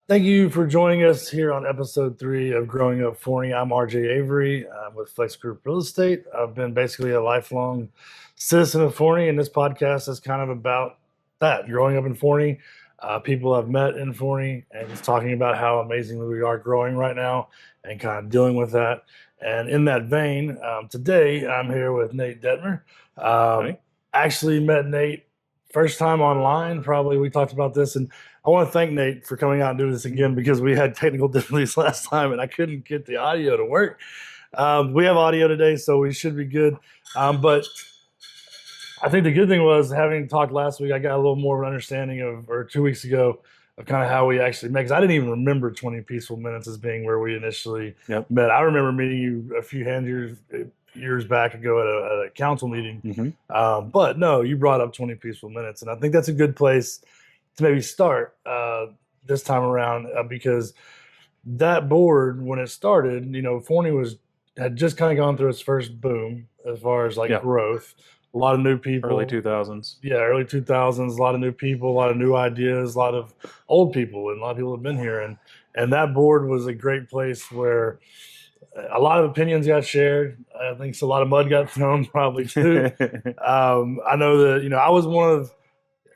Thank you for joining us here on episode 3 of Growing Up Forney. I'm RJ Avery. I'm with Flex Group Real Estate. I've been basically a lifelong citizen of Forney, and this podcast is kind of about that, growing up in Forney, people I've met in Forney, and just talking about how amazingly we are growing right now and kind of dealing with that. And in that vein, today I'm here with Nate Dettmer. Right. Actually met Nate first time online, probably. We talked about this, and I want to thank Nate for coming out and doing this again because we had technical difficulties last time and I couldn't get the audio to work. We have audio today, so we should be good. But I think the good thing was having talked last week, I got a little more of an understanding of, or 2 weeks ago, of kind of how we actually met. Because I didn't even remember 20 Peaceful Minutes as being where we initially met. I remember meeting you a few years back ago at a council meeting. But no, you brought up 20 Peaceful Minutes. And I think that's a good place to maybe start this time around because that board, when it started, Forney had just kind of gone through its first boom as far as growth. A lot of new people. Early 2000s. Yeah, early 2000s. A lot of new people, a lot of new ideas, a lot of old people, and a lot of people have been here. And that board was a great place where a lot of opinions got shared. I think a lot of mud got thrown probably too. I know that, I was one of,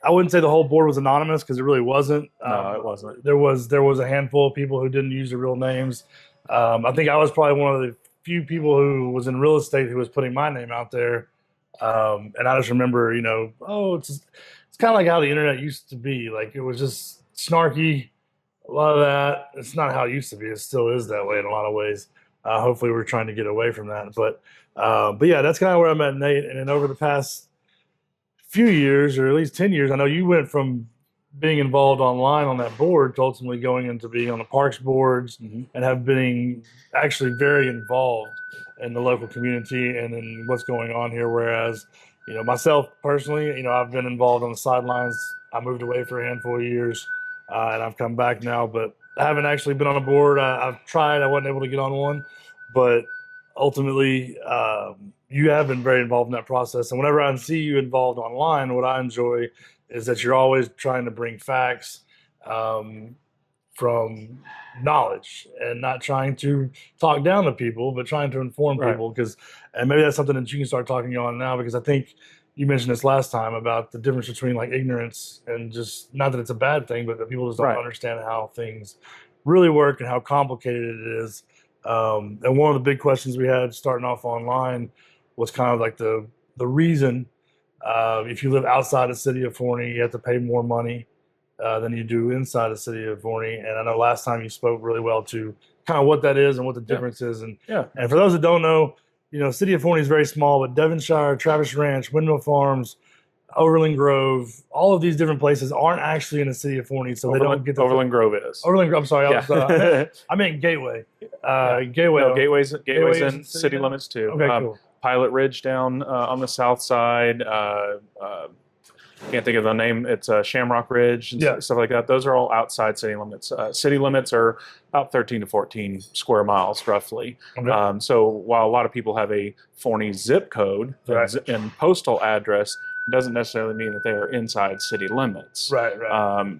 I wouldn't say the whole board was anonymous because it really wasn't. No, it wasn't. There was a handful of people who didn't use their real names. I think I was probably one of the few people who was in real estate who was putting my name out there. And I just remember, it's kind of like how the internet used to be. Like it was just snarky, a lot of that. It's not how it used to be. It still is that way in a lot of ways. Hopefully we're trying to get away from that. But yeah, that's kind of where I met Nate. And then over the past few years, or at least 10 years, I know you went from being involved online on that board to ultimately going into being on the parks boards and have been actually very involved in the local community and in what's going on here. Whereas, myself personally, I've been involved on the sidelines. I moved away for a handful of years and I've come back now, but I haven't actually been on a board. I've tried. I wasn't able to get on one, but ultimately, you have been very involved in that process. And whenever I see you involved online, what I enjoy is that you're always trying to bring facts from knowledge and not trying to talk down to people, but trying to inform people. And maybe that's something that you can start talking on now, because I think you mentioned this last time about the difference between ignorance and just, not that it's a bad thing, but that people just don't understand how things really work and how complicated it is. And one of the big questions we had starting off online was kind of like the reason if you live outside the city of Forney, you have to pay more money than you do inside the city of Forney. And I know last time you spoke really well to kind of what that is and what the difference is. And for those that don't know, city of Forney is very small, but Devonshire, Travis Ranch, Windmill Farms, Overland Grove, all of these different places aren't actually in the city of Forney, so they don't get the Overland Grove is. Overland Grove. I'm sorry, I meant Gateway. Gateway. No, Gateway's in city limits too. Okay, cool. Pilot Ridge down on the south side. Can't think of the name. It's Shamrock Ridge and stuff like that. Those are all outside city limits. City limits are about 13 to 14 square miles, roughly. Okay. So while a lot of people have a Forney zip code and postal address, it doesn't necessarily mean that they are inside city limits. Right.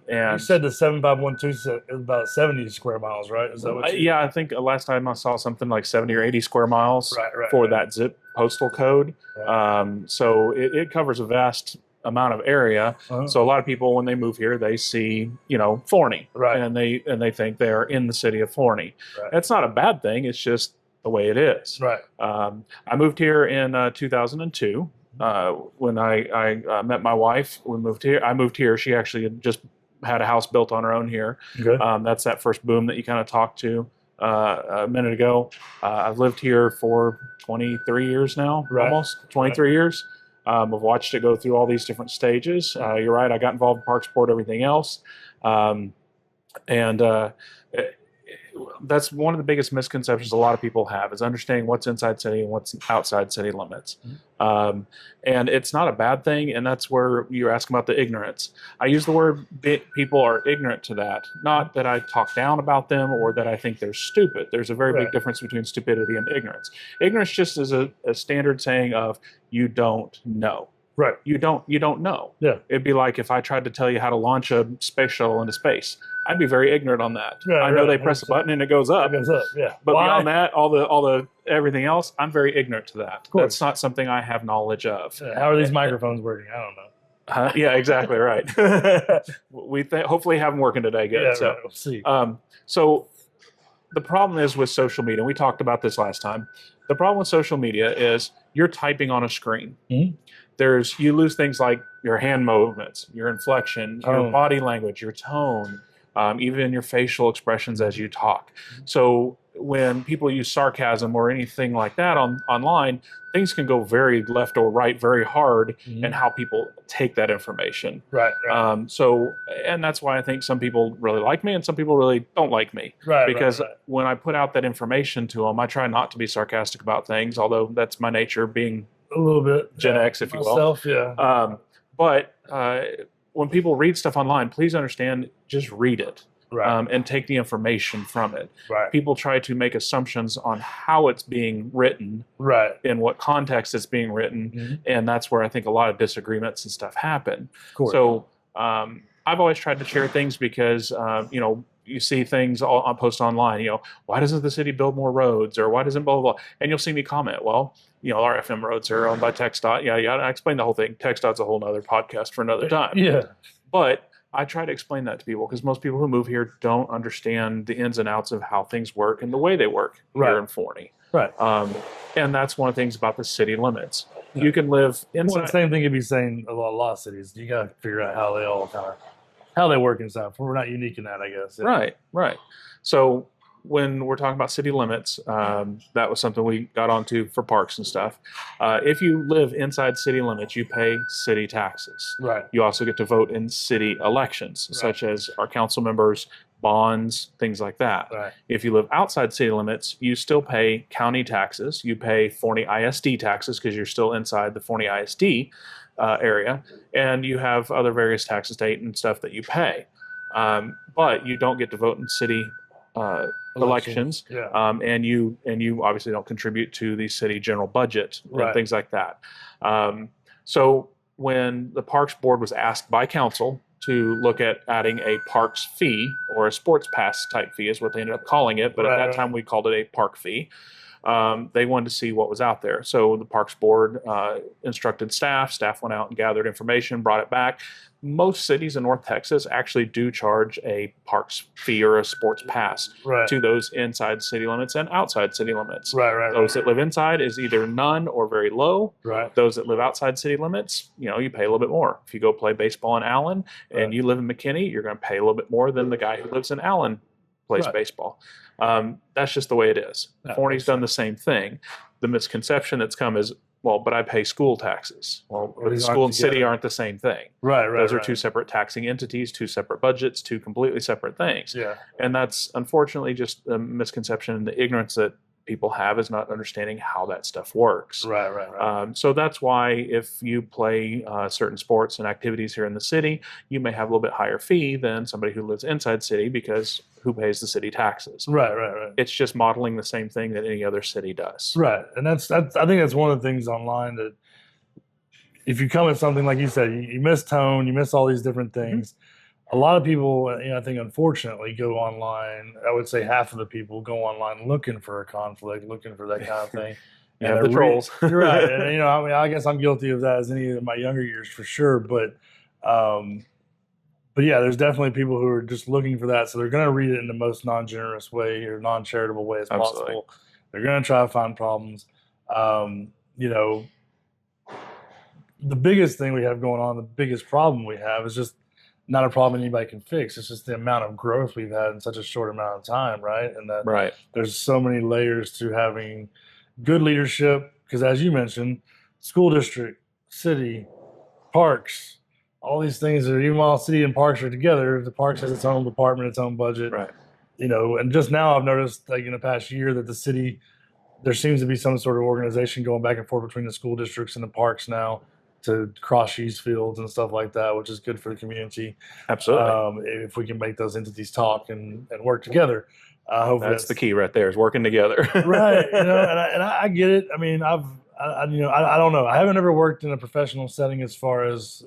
And you said the 7512 is about 70 square miles, right? Is that what I think last time I saw something like 70 or 80 square miles for that zip postal code. So it covers a vast amount of area. So a lot of people, when they move here, they see, Forney, and they think they're in the city of Forney. That's not a bad thing. It's just the way it is. I moved here in 2002. When I met my wife, we moved here. I moved here. She actually had just had a house built on her own here. That's that first boom that you kind of talked to a minute ago. I've lived here for 23 years now, almost 23 years. I've watched it go through all these different stages. You're right. I got involved in Parks Board, everything else. That's one of the biggest misconceptions a lot of people have, is understanding what's inside city and what's outside city limits. And it's not a bad thing, and that's where you're asking about the ignorance. I use the word people are ignorant to that. Not that I talk down about them or that I think they're stupid. There's a very big difference between stupidity and ignorance. Ignorance just is a standard saying of you don't know. Right. You don't know. Yeah. It'd be like if I tried to tell you how to launch a space shuttle into space. I'd be very ignorant on that. I know they press a button and it goes up. It goes up, yeah. But beyond that, all the everything else, I'm very ignorant to that. That's not something I have knowledge of. Yeah, how are these microphones working? I don't know. Yeah, exactly right. We hopefully have them working today. Good. Yeah, so, right. We'll see. So the problem is with social media, and we talked about this last time. The problem with social media is you're typing on a screen. Mm-hmm. You lose things like your hand movements, your inflection, your body language, your tone, even your facial expressions as you talk. So when people use sarcasm or anything like that online, things can go very left or right very hard in how people take that information. Right. And that's why I think some people really like me and some people really don't like me. Because when I put out that information to them, I try not to be sarcastic about things, although that's my nature, being a little bit Gen X, if myself, you will. But when people read stuff online, please understand, just read it. And take the information from it. People try to make assumptions on how it's being written, in what context it's being written, and that's where I think a lot of disagreements and stuff happen. So I've always tried to share things because you see things on post online. Why doesn't the city build more roads, or why doesn't blah blah blah? And you'll see me comment, well, our FM roads are owned by TxDOT. Yeah, I explain the whole thing. TxDOT's a whole nother podcast for another time. Yeah, but I try to explain that to people because most people who move here don't understand the ins and outs of how things work and the way they work here in Forney. And that's one of the things about the city limits. You can live inside. Well, the same thing you'd be saying a lot of cities. You got to figure out how they work inside. We're not unique in that, I guess. Yeah. Right. So when we're talking about city limits, that was something we got onto for parks and stuff. If you live inside city limits, you pay city taxes. You also get to vote in city elections, such as our council members, bonds, things like that. If you live outside city limits, you still pay county taxes. You pay Forney ISD taxes because you're still inside the Forney ISD area, and you have other various taxes, state and stuff that you pay. But you don't get to vote in city elections, and you obviously don't contribute to the city general budget and things like that. So when the Parks Board was asked by council to look at adding a parks fee, or a sports pass type fee is what they ended up calling it, but at that time we called it a park fee. They wanted to see what was out there. So the Parks Board instructed staff went out and gathered information, brought it back. Most cities in North Texas actually do charge a parks fee or a sports pass to those inside city limits and outside city limits. Those that live inside is either none or very low. Those that live outside city limits, you pay a little bit more. If you go play baseball in Allen and you live in McKinney, you're going to pay a little bit more than the guy who lives in Allen plays baseball. That's just the way it is. Forney's done the same thing. The misconception that's come is, well, but I pay school taxes. Well, school and city aren't the same thing. Those are two separate taxing entities, two separate budgets, two completely separate things. And that's unfortunately just a misconception, and the ignorance that people have is not understanding how that stuff works. So that's why if you play certain sports and activities here in the city, you may have a little bit higher fee than somebody who lives inside city, because who pays the city taxes? It's just modeling the same thing that any other city does. And that's I think that's one of the things online, that if you come at something like you said, you miss tone, you miss all these different things. A lot of people, I think, unfortunately, go online. I would say half of the people go online looking for a conflict, looking for that kind of thing. The trolls. You're right. And, I guess I'm guilty of that as any of my younger years for sure. But yeah, there's definitely people who are just looking for that. So they're going to read it in the most non-generous way or non-charitable way as possible. They're going to try to find problems. The biggest thing we have going on, the biggest problem we have is just not a problem anybody can fix. It's just the amount of growth we've had in such a short amount of time, right? And that there's so many layers to having good leadership, because as you mentioned, school district, city, parks, all these things are, even while city and parks are together, the parks has its own department, its own budget. And just now I've noticed, like in the past year, that the city, there seems to be some sort of organization going back and forth between the school districts and the parks now to cross use fields and stuff like that, which is good for the community. Absolutely. If we can make those entities talk and work together. Hopefully that's the key right there, is working together. And I get it. I mean, I've I don't know. I haven't ever worked in a professional setting as far as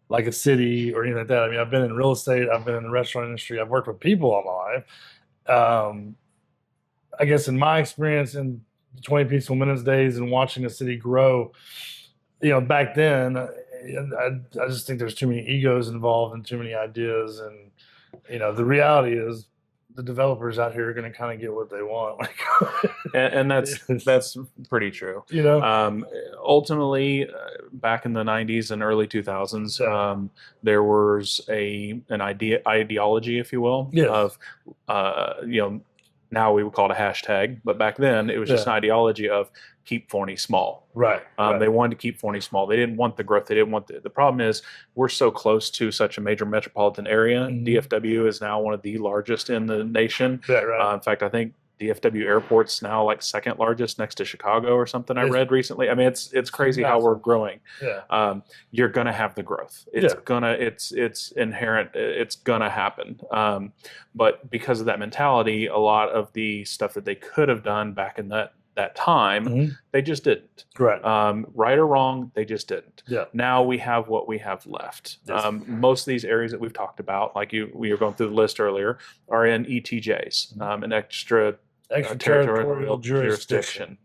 like a city or anything like that. I mean, I've been in real estate, I've been in the restaurant industry, I've worked with people all my life. I guess in my experience in the 20 Peaceful Minutes days and watching a city grow, back then, I just think there's too many egos involved and too many ideas. And, the reality is the developers out here are going to kind of get what they want. and that's pretty true. Ultimately, back in the 90s and early 2000s, there was an ideology, if you will, of now we would call it a hashtag, but back then it was just an ideology of keep Forney small. Right. They wanted to keep Forney small. They didn't want the growth. They didn't want the problem is we're so close to such a major metropolitan area. Mm-hmm. DFW is now one of the largest in the nation. In fact, I think DFW Airport's now like second largest next to Chicago or something. I read recently. I mean, it's crazy how we're growing. You're gonna have the growth. It's inherent. It's gonna happen. But because of that mentality, a lot of the stuff that they could have done back in that time, they just didn't. Right. Right or wrong, they just didn't. Yeah. Now we have what we have left. Yes. Most of these areas that we've talked about, like we were going through the list earlier, are in ETJs, an extraterritorial jurisdiction.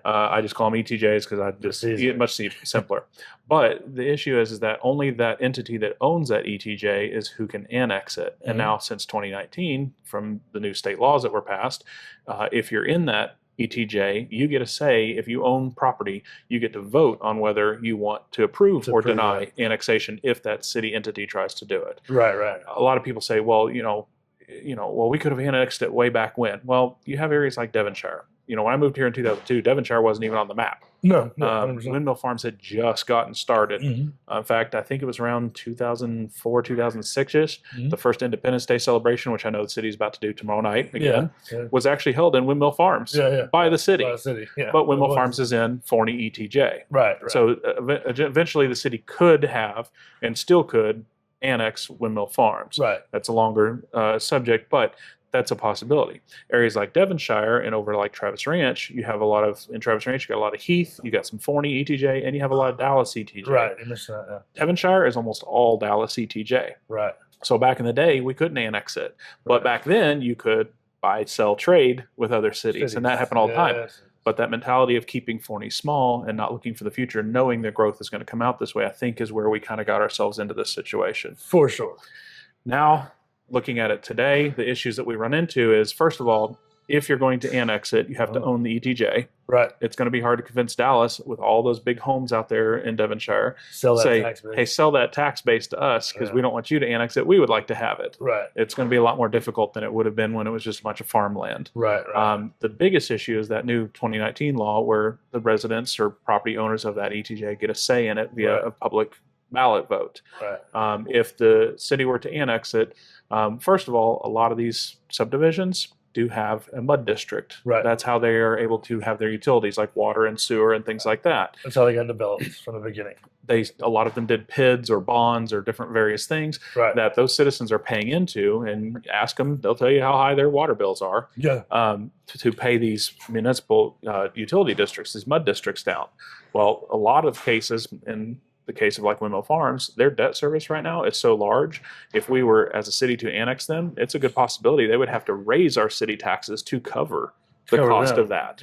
I just call them ETJs because it much simpler. But the issue is that only that entity that owns that ETJ is who can annex it. And now since 2019, from the new state laws that were passed, if you're in that ETJ, you get a say. If you own property, you get to vote on whether you want to approve or deny annexation if that city entity tries to do it. Right. A lot of people say, well, we could have annexed it way back when. Well, you have areas like Devonshire. When I moved here in 2002, Devonshire wasn't even on the map. No. Windmill Farms had just gotten started. Mm-hmm. In fact, I think it was around 2004, 2006-ish. Mm-hmm. The first Independence Day celebration, which I know the city's about to do do tomorrow night again, was actually held in Windmill Farms by the city. But Windmill Farms is in Forney ETJ. Right. So eventually the city could have and still could annex Windmill Farms. Right. That's a longer subject, but that's a possibility. Areas like Devonshire and over like Travis Ranch, you got a lot of Heath, you got some Forney ETJ, and you have a lot of Dallas ETJ. Right. I missed that, Devonshire is almost all Dallas ETJ. Right. So back in the day, we couldn't annex it. But back then, you could buy, sell, trade with other cities. And that happened all the time. But that mentality of keeping Forney small and not looking for the future, knowing their growth is going to come out this way, I think is where we kind of got ourselves into this situation. For sure. Now, looking at it today, the issues that we run into is, first of all, if you're going to annex it, you have to own the ETJ. Right. It's going to be hard to convince Dallas with all those big homes out there in Devonshire. Sell that tax base to us because we don't want you to annex it. We would like to have it. Right. It's going to be a lot more difficult than it would have been when it was just a bunch of farmland. Right. The biggest issue is that new 2019 law where the residents or property owners of that ETJ get a say in it via a public ballot vote. Right. If the city were to annex it, first of all, a lot of these subdivisions do have a mud district. Right. That's how they are able to have their utilities like water and sewer and things like that. That's how they got developed from the beginning. A lot of them did PIDs or bonds or different various things that those citizens are paying into, and ask them, they'll tell you how high their water bills are to pay these municipal utility districts, these mud districts down. Well, a lot of cases, in the case of like Windmill Farms, their debt service right now is so large. If we were as a city to annex them, it's a good possibility they would have to raise our city taxes to cover the cost of that.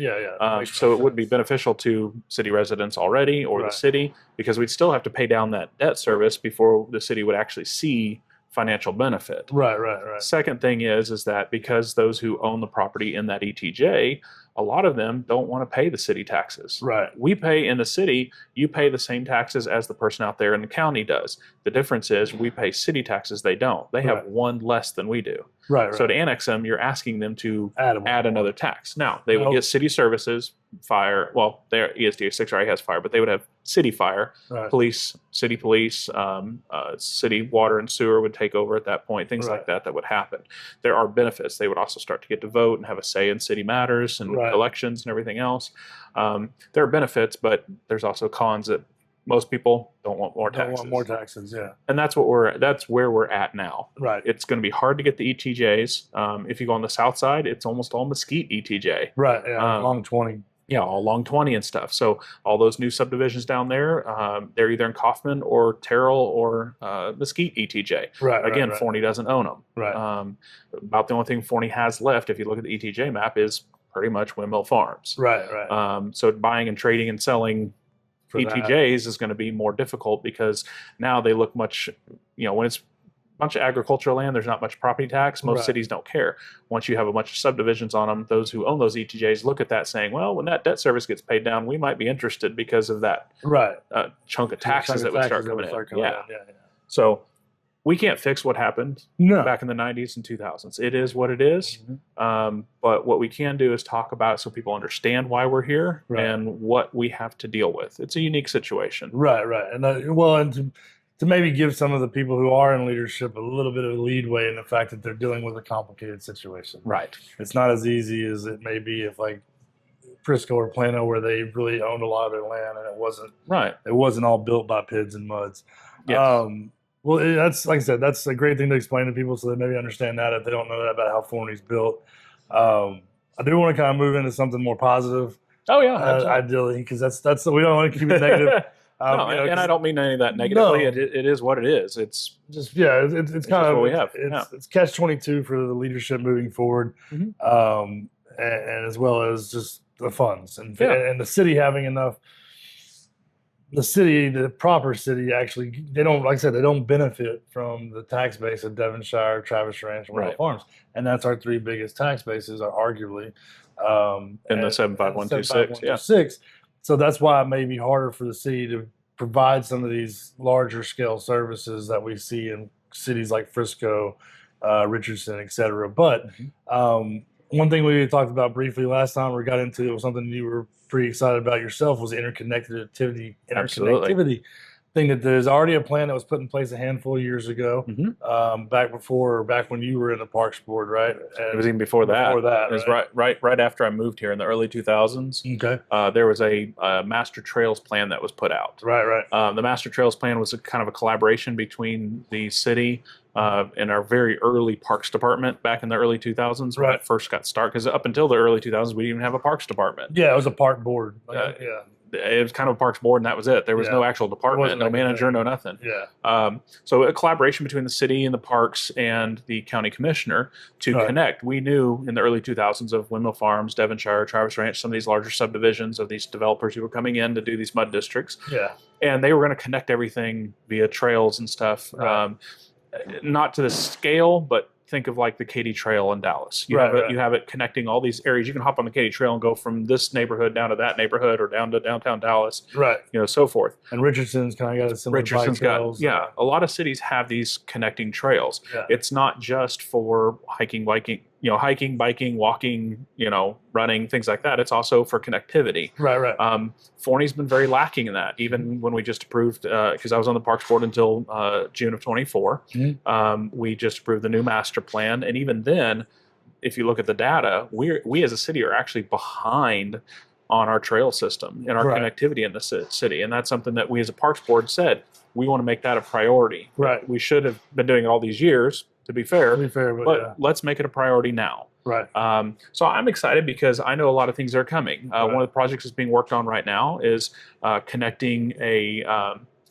So it would be beneficial to city residents already or the city, because we'd still have to pay down that debt service before the city would actually see financial benefit. Right. Second thing is that because those who own the property in that ETJ, a lot of them don't want to pay the city taxes. Right. We pay in the city, you pay the same taxes as the person out there in the county does. The difference is we pay city taxes, they don't. They have one less than we do. Right. So to annex them, you're asking them to add another tax. Now, they would get city services, fire. Well, their ESDA 6 already has fire, but they would have city fire, police, city police, city water and sewer would take over at that point, things like that would happen. There are benefits. They would also start to get to vote and have a say in city matters and elections and everything else. There are benefits, but there's also cons that most people don't want more taxes. And that's where we're at now. Right. It's going to be hard to get the ETJs. If you go on the south side, it's almost all mesquite ETJ. Right. Yeah. Long 20. Yeah, all along 20 and stuff. So all those new subdivisions down there, they're either in Kaufman or Terrell or Mesquite ETJ. Again, Forney doesn't own them. About the only thing Forney has left, if you look at the ETJ map, is pretty much Windmill Farms. So buying and trading and selling for ETJs is going to be more difficult because now they look much, when it's bunch of agricultural land, there's not much property tax. Most cities don't care. Once you have a bunch of subdivisions on them, those who own those ETJs look at that saying, well, when that debt service gets paid down, we might be interested because of that chunk of taxes that would start coming in. So we can't fix what happened back in the 90s and 2000s. It is what it is. But what we can do is talk about it so people understand why we're here and what we have to deal with. It's a unique situation. And to maybe give some of the people who are in leadership a little bit of leadway in the fact that they're dealing with a complicated situation. It's not as easy as it may be if like Frisco or Plano, where they really owned a lot of their land and it wasn't all built by PIDs and MUDs. Well, that's like I said, that's a great thing to explain to people so they maybe understand that if they don't know that about how Forney's built. I do want to kind of move into something more positive. Ideally, because that's we don't want to keep it negative. And I don't mean any of that negatively. It is what it is. It's just it's kind of what we have. It's catch-22 for the leadership moving forward, and as well as just the funds and the city having enough. The proper city, actually, they don't, like I said, they don't benefit from the tax base of Devonshire, Travis Ranch, and Windmill Farms, and that's our three biggest tax bases, are arguably in the 75126. So that's why it may be harder for the city to provide some of these larger scale services that we see in cities like Frisco, Richardson, et cetera. But one thing we talked about briefly last time we got into, it was something you were pretty excited about yourself, was interconnectivity thing. That there's already a plan that was put in place a handful of years ago, back when you were in the Parks Board, right? And it was even before that. It was right after I moved here in the early 2000s. There was a master trails plan that was put out. The master trails plan was a kind of a collaboration between the city and our very early Parks Department back in the early 2000s when it first got started. Because up until the early 2000s, we didn't even have a Parks Department. Yeah, it was a park board. It was kind of a Parks Board, and that was it. There was no actual department, no manager, no nothing. So a collaboration between the city and the parks and the county commissioner to connect. We knew in the early 2000s of Windmill Farms, Devonshire, Travis Ranch, some of these larger subdivisions of these developers who were coming in to do these mud districts. And they were going to connect everything via trails and stuff. Not to the scale, but think of like the Katy Trail in Dallas. You have it connecting all these areas. You can hop on the Katy Trail and go from this neighborhood down to that neighborhood or down to downtown Dallas. So forth. And Richardson's kind of got a similar bike trails. A lot of cities have these connecting trails. It's not just for hiking, biking, walking, running, things like that. It's also for connectivity. Forney's been very lacking in that. Even when we just approved, because I was on the Parks Board until June of 24, we just approved the new master plan. And even then, if you look at the data, we as a city are actually behind on our trail system and our connectivity in the city. And that's something that we as a Parks Board said, we want to make that a priority. We should have been doing it all these years, to be fair, but let's make it a priority now. So I'm excited because I know a lot of things are coming. One of the projects that's being worked on right now is connecting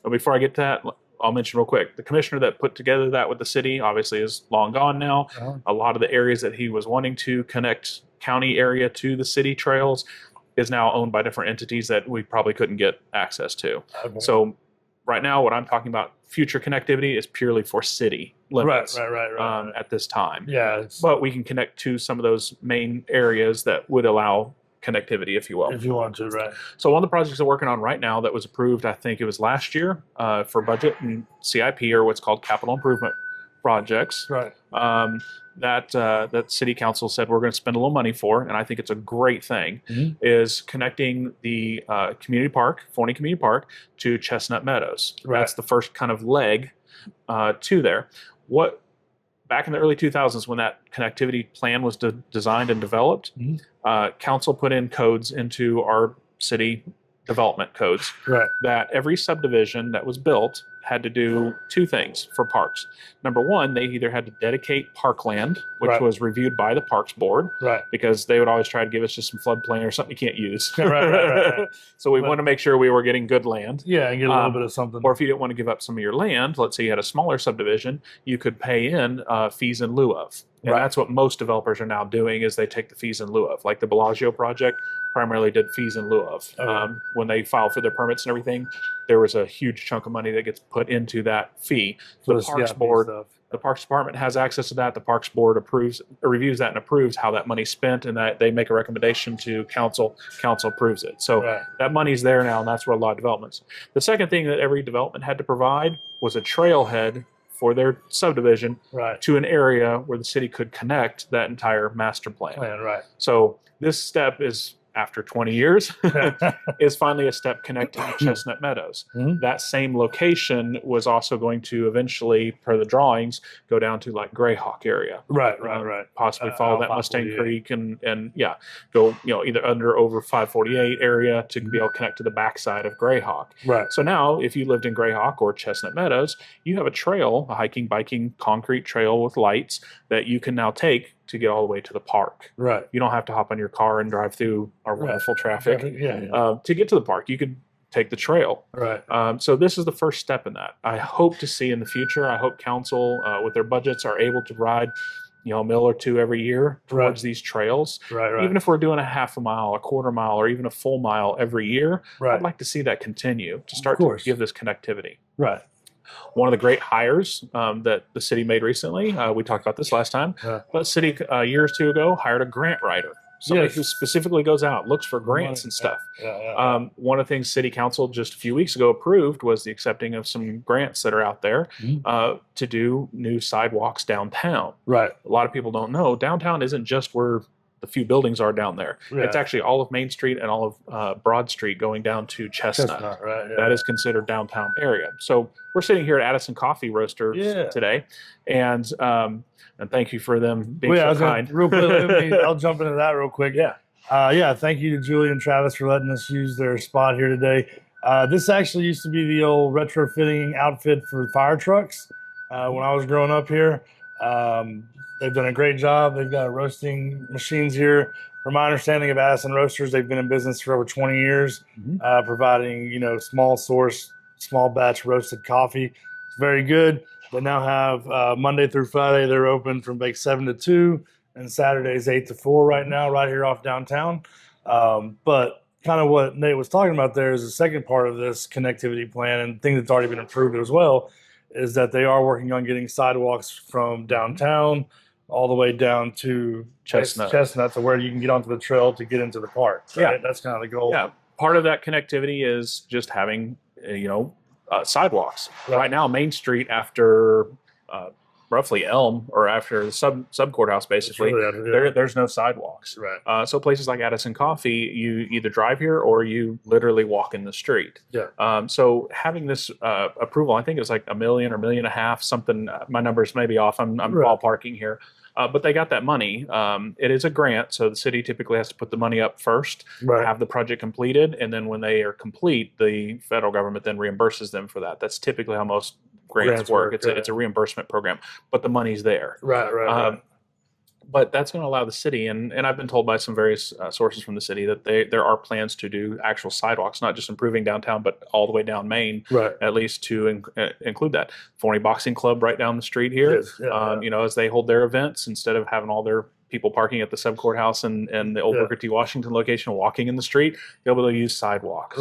before I get to that, I'll mention real quick, the commissioner that put together that with the city obviously is long gone now. A lot of the areas that he was wanting to connect county area to the city trails is now owned by different entities that we probably couldn't get access to. So right now, what I'm talking about, future connectivity, is purely for city limits at this time. But we can connect to some of those main areas that would allow connectivity, if you will. If you want to, So one of the projects I'm working on right now that was approved, I think it was last year, for budget and CIP, or what's called capital improvement projects. That city council said we're going to spend a little money for, and I think it's a great thing, is connecting the community park, Forney Community Park, to Chestnut Meadows. That's the first kind of leg to there. Back in the early 2000s, when that connectivity plan was designed and developed, council put in codes into our city development codes that every subdivision that was built had to do two things for parks. Number one, they either had to dedicate parkland, which was reviewed by the Parks Board, because they would always try to give us just some floodplain or something you can't use. So we want to make sure we were getting good land. Yeah, and get a little bit of something. Or if you didn't want to give up some of your land, let's say you had a smaller subdivision, you could pay in fees in lieu of. And that's what most developers are now doing, is they take the fees in lieu of. Like the Bellagio project primarily did fees in lieu of. When they filed for their permits and everything, there was a huge chunk of money that gets put into that fee. The Parks Board, the Parks Department has access to that. The Parks Board reviews that and approves how that money's spent, and that they make a recommendation to council. Council approves it. So that money's there now, and that's where a lot of developments. The second thing that every development had to provide was a trailhead for their subdivision to an area where the city could connect that entire master plan. So this step is, after 20 years, is finally a step connecting Chestnut Meadows. That same location was also going to eventually, per the drawings, go down to like Greyhawk area. Possibly follow that Mustang Creek and go either under over 548 area to be able to connect to the backside of Greyhawk. So now, if you lived in Greyhawk or Chestnut Meadows, you have a trail, a hiking, biking, concrete trail with lights that you can now take to get all the way to the park. You don't have to hop on your car and drive through our wonderful traffic to get to the park. You could take the trail. So this is the first step in that. I hope to see in the future, I hope council with their budgets are able to provide a mill or two every year towards these trails. Even if we're doing a half a mile, a quarter mile, or even a full mile every year, I'd like to see that continue to start to give this connectivity. One of the great hires that the city made recently, we talked about this last time, but the city a year or two ago hired a grant writer. Somebody who specifically goes out, looks for grants and stuff. One of the things City Council just a few weeks ago approved was the accepting of some grants that are out there to do new sidewalks downtown. A lot of people don't know, downtown isn't just where the few buildings are down there. It's actually all of Main Street and all of Broad Street going down to Chestnut. That is considered downtown area. So we're sitting here at Addison Coffee Roasters today, and thank you for them being so kind. I'll jump into that real quick. Thank you to Julie and Travis for letting us use their spot here today. This actually used to be the old retrofitting outfit for fire trucks when I was growing up here. They've done a great job. They've got roasting machines here. From my understanding of Addison Roasters, they've been in business for over 20 years, providing, small source, small batch roasted coffee. It's very good. They now have Monday through Friday, they're open from like 7 to 2 and Saturdays 8 to 4 right now, right here off downtown. But kind of what Nate was talking about there is the second part of this connectivity plan, and thing that's already been approved as well, is that they are working on getting sidewalks from downtown all the way down to Chestnut to where you can get onto the trail to get into the park. That's kind of the goal. Part of that connectivity is just having sidewalks. Right now, Main Street, after roughly Elm, or after the sub courthouse, basically, there's no sidewalks. So places like Addison Coffee, you either drive here or you literally walk in the street. So having this approval, I think it was like $1 million or $1.5 million, something. My numbers may be off. I'm ballparking here. But they got that money. It is a grant, so the city typically has to put the money up first, have the project completed, and then when they are complete, the federal government then reimburses them for that. That's typically how most grants work. It's a reimbursement program, but the money's there. But that's going to allow the city, and I've been told by some various sources from the city that there are plans to do actual sidewalks, not just improving downtown, but all the way down Main, at least to include that. Forney Boxing Club right down the street here, as they hold their events, instead of having all their people parking at the sub courthouse and the old Booker T. Washington location walking in the street, they'll be able to use sidewalks.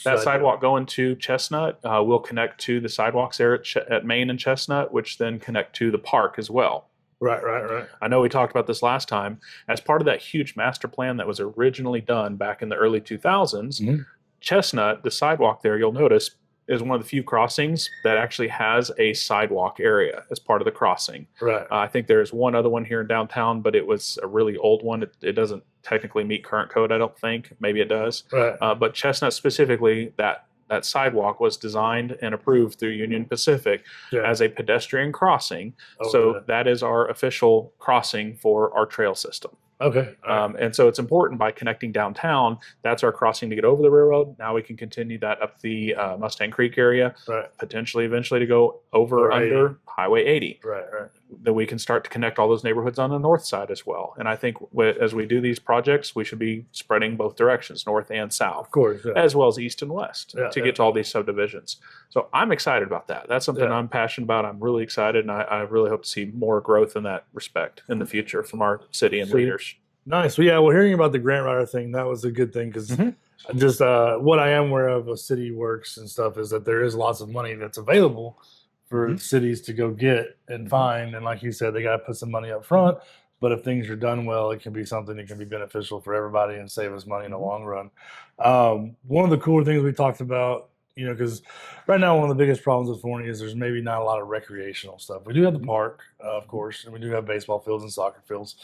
That sidewalk going to Chestnut will connect to the sidewalks there at Main and Chestnut, which then connect to the park as well. I know we talked about this last time. As part of that huge master plan that was originally done back in the early 2000s, Chestnut, the sidewalk there, you'll notice, is one of the few crossings that actually has a sidewalk area as part of the crossing. I think there's one other one here in downtown, but it was a really old one. It doesn't technically meet current code, I don't think. Maybe it does. But Chestnut specifically, that sidewalk was designed and approved through Union Pacific as a pedestrian crossing. That is our official crossing for our trail system. Okay. And so it's important by connecting downtown. That's our crossing to get over the railroad. Now we can continue that up the Mustang Creek area, potentially eventually to go over under Highway 80. Right. Then we can start to connect all those neighborhoods on the north side as well. And I think as we do these projects, we should be spreading both directions, north and south, of course, as well as east and west, to get to all these subdivisions. So I'm excited about that. That's something I'm passionate about. I'm really excited, and I really hope to see more growth in that respect in the future from our city and leaders. Nice. Well, yeah, well, hearing about the grant writer thing, that was a good thing, because just what I am aware of city works and stuff is that there is lots of money that's available for cities to go get and find. And like you said, they got to put some money up front. But if things are done well, it can be something that can be beneficial for everybody and save us money in the long run. One of the cooler things we talked about, because right now one of the biggest problems with Forney is there's maybe not a lot of recreational stuff. We do have the park, of course, and we do have baseball fields and soccer fields.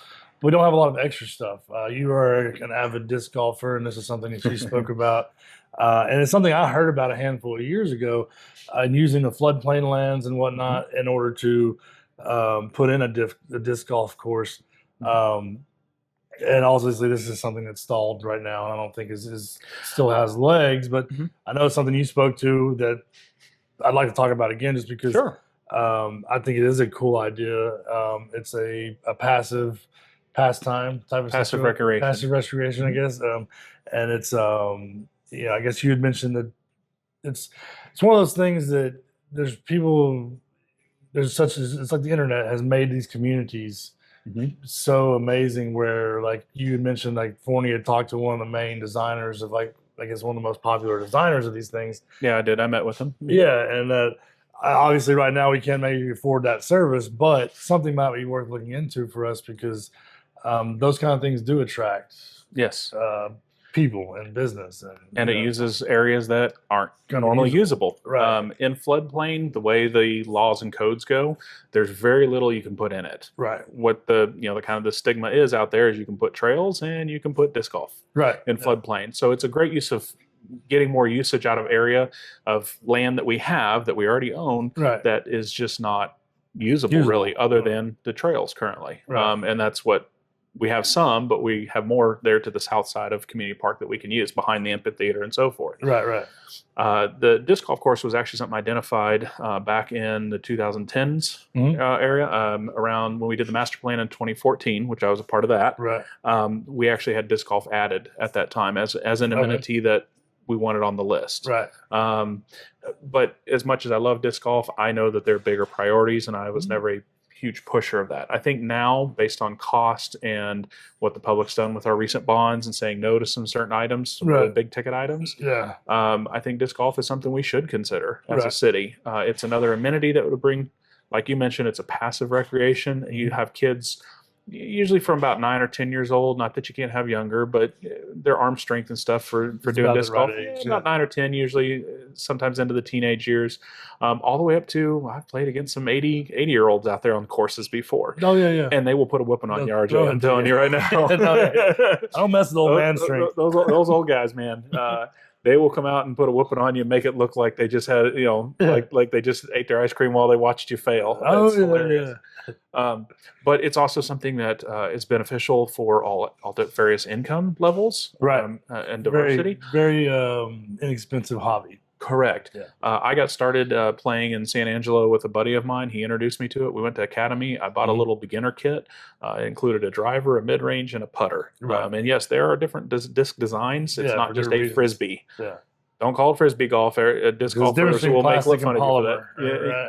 But we don't have a lot of extra stuff. You are an avid disc golfer, and this is something that you spoke about. And it's something I heard about a handful of years ago, using the floodplain lands and whatnot in order to put in a disc golf course. And obviously, this is something that's stalled right now, and I don't think is still has legs. But I know it's something you spoke to that I'd like to talk about again, just because I think it is a cool idea. It's a passive pastime type of passive recreation, I guess. And it's I guess you had mentioned that it's one of those things that it's like the internet has made these communities so amazing, where like you had mentioned, like Forney had talked to one of the main designers of, like, I guess one of the most popular designers of these things. Yeah, I did. I met with him. Yeah. And obviously right now we can't maybe afford that service, but something might be worth looking into for us, because those kind of things do attract people and business, and it uses areas that aren't normally usable. In floodplain, the way the laws and codes go, there's very little you can put in it. What the kind of the stigma is out there is you can put trails and you can put disc golf in floodplain. So it's a great use of getting more usage out of area of land that we have, that we already own, that is just not usable really, other than the trails currently. And that's what we have some, but we have more there to the south side of Community Park that we can use behind the amphitheater and so forth. The disc golf course was actually something identified back in the 2010s area, around when we did the master plan in 2014, which I was a part of that. We actually had disc golf added at that time as an amenity that we wanted on the list. But as much as I love disc golf, I know that there are bigger priorities, and I was never a huge pusher of that. I think now, based on cost and what the public's done with our recent bonds and saying no to some certain items, some really big ticket items, I think disc golf is something we should consider as a city. It's another amenity that would bring, like you mentioned, it's a passive recreation. You have kids usually from about 9 or 10 years old. Not that you can't have younger, but their arm strength and stuff for doing disc golf. About 9 or 10, usually, sometimes into the teenage years, all the way up to, I've played against some 80-year-olds out there on courses before. And they will put a whooping on you, RJ. I'm telling you right now. I don't mess with old man strength. Those old guys, man. They will come out and put a whooping on you and make it look like they just had, like they just ate their ice cream while they watched you fail. That's hilarious. But it's also something that is beneficial for all the various income levels, and diversity. Very inexpensive hobby. Correct. I got started playing in San Angelo with a buddy of mine. He introduced me to it. We went to Academy. I bought a little beginner kit. It included a driver, a mid-range, and a putter. And yes, there are different disc designs. It's not just a Frisbee. Don't call it Frisbee golf. Disc golfers will make fun of you for that.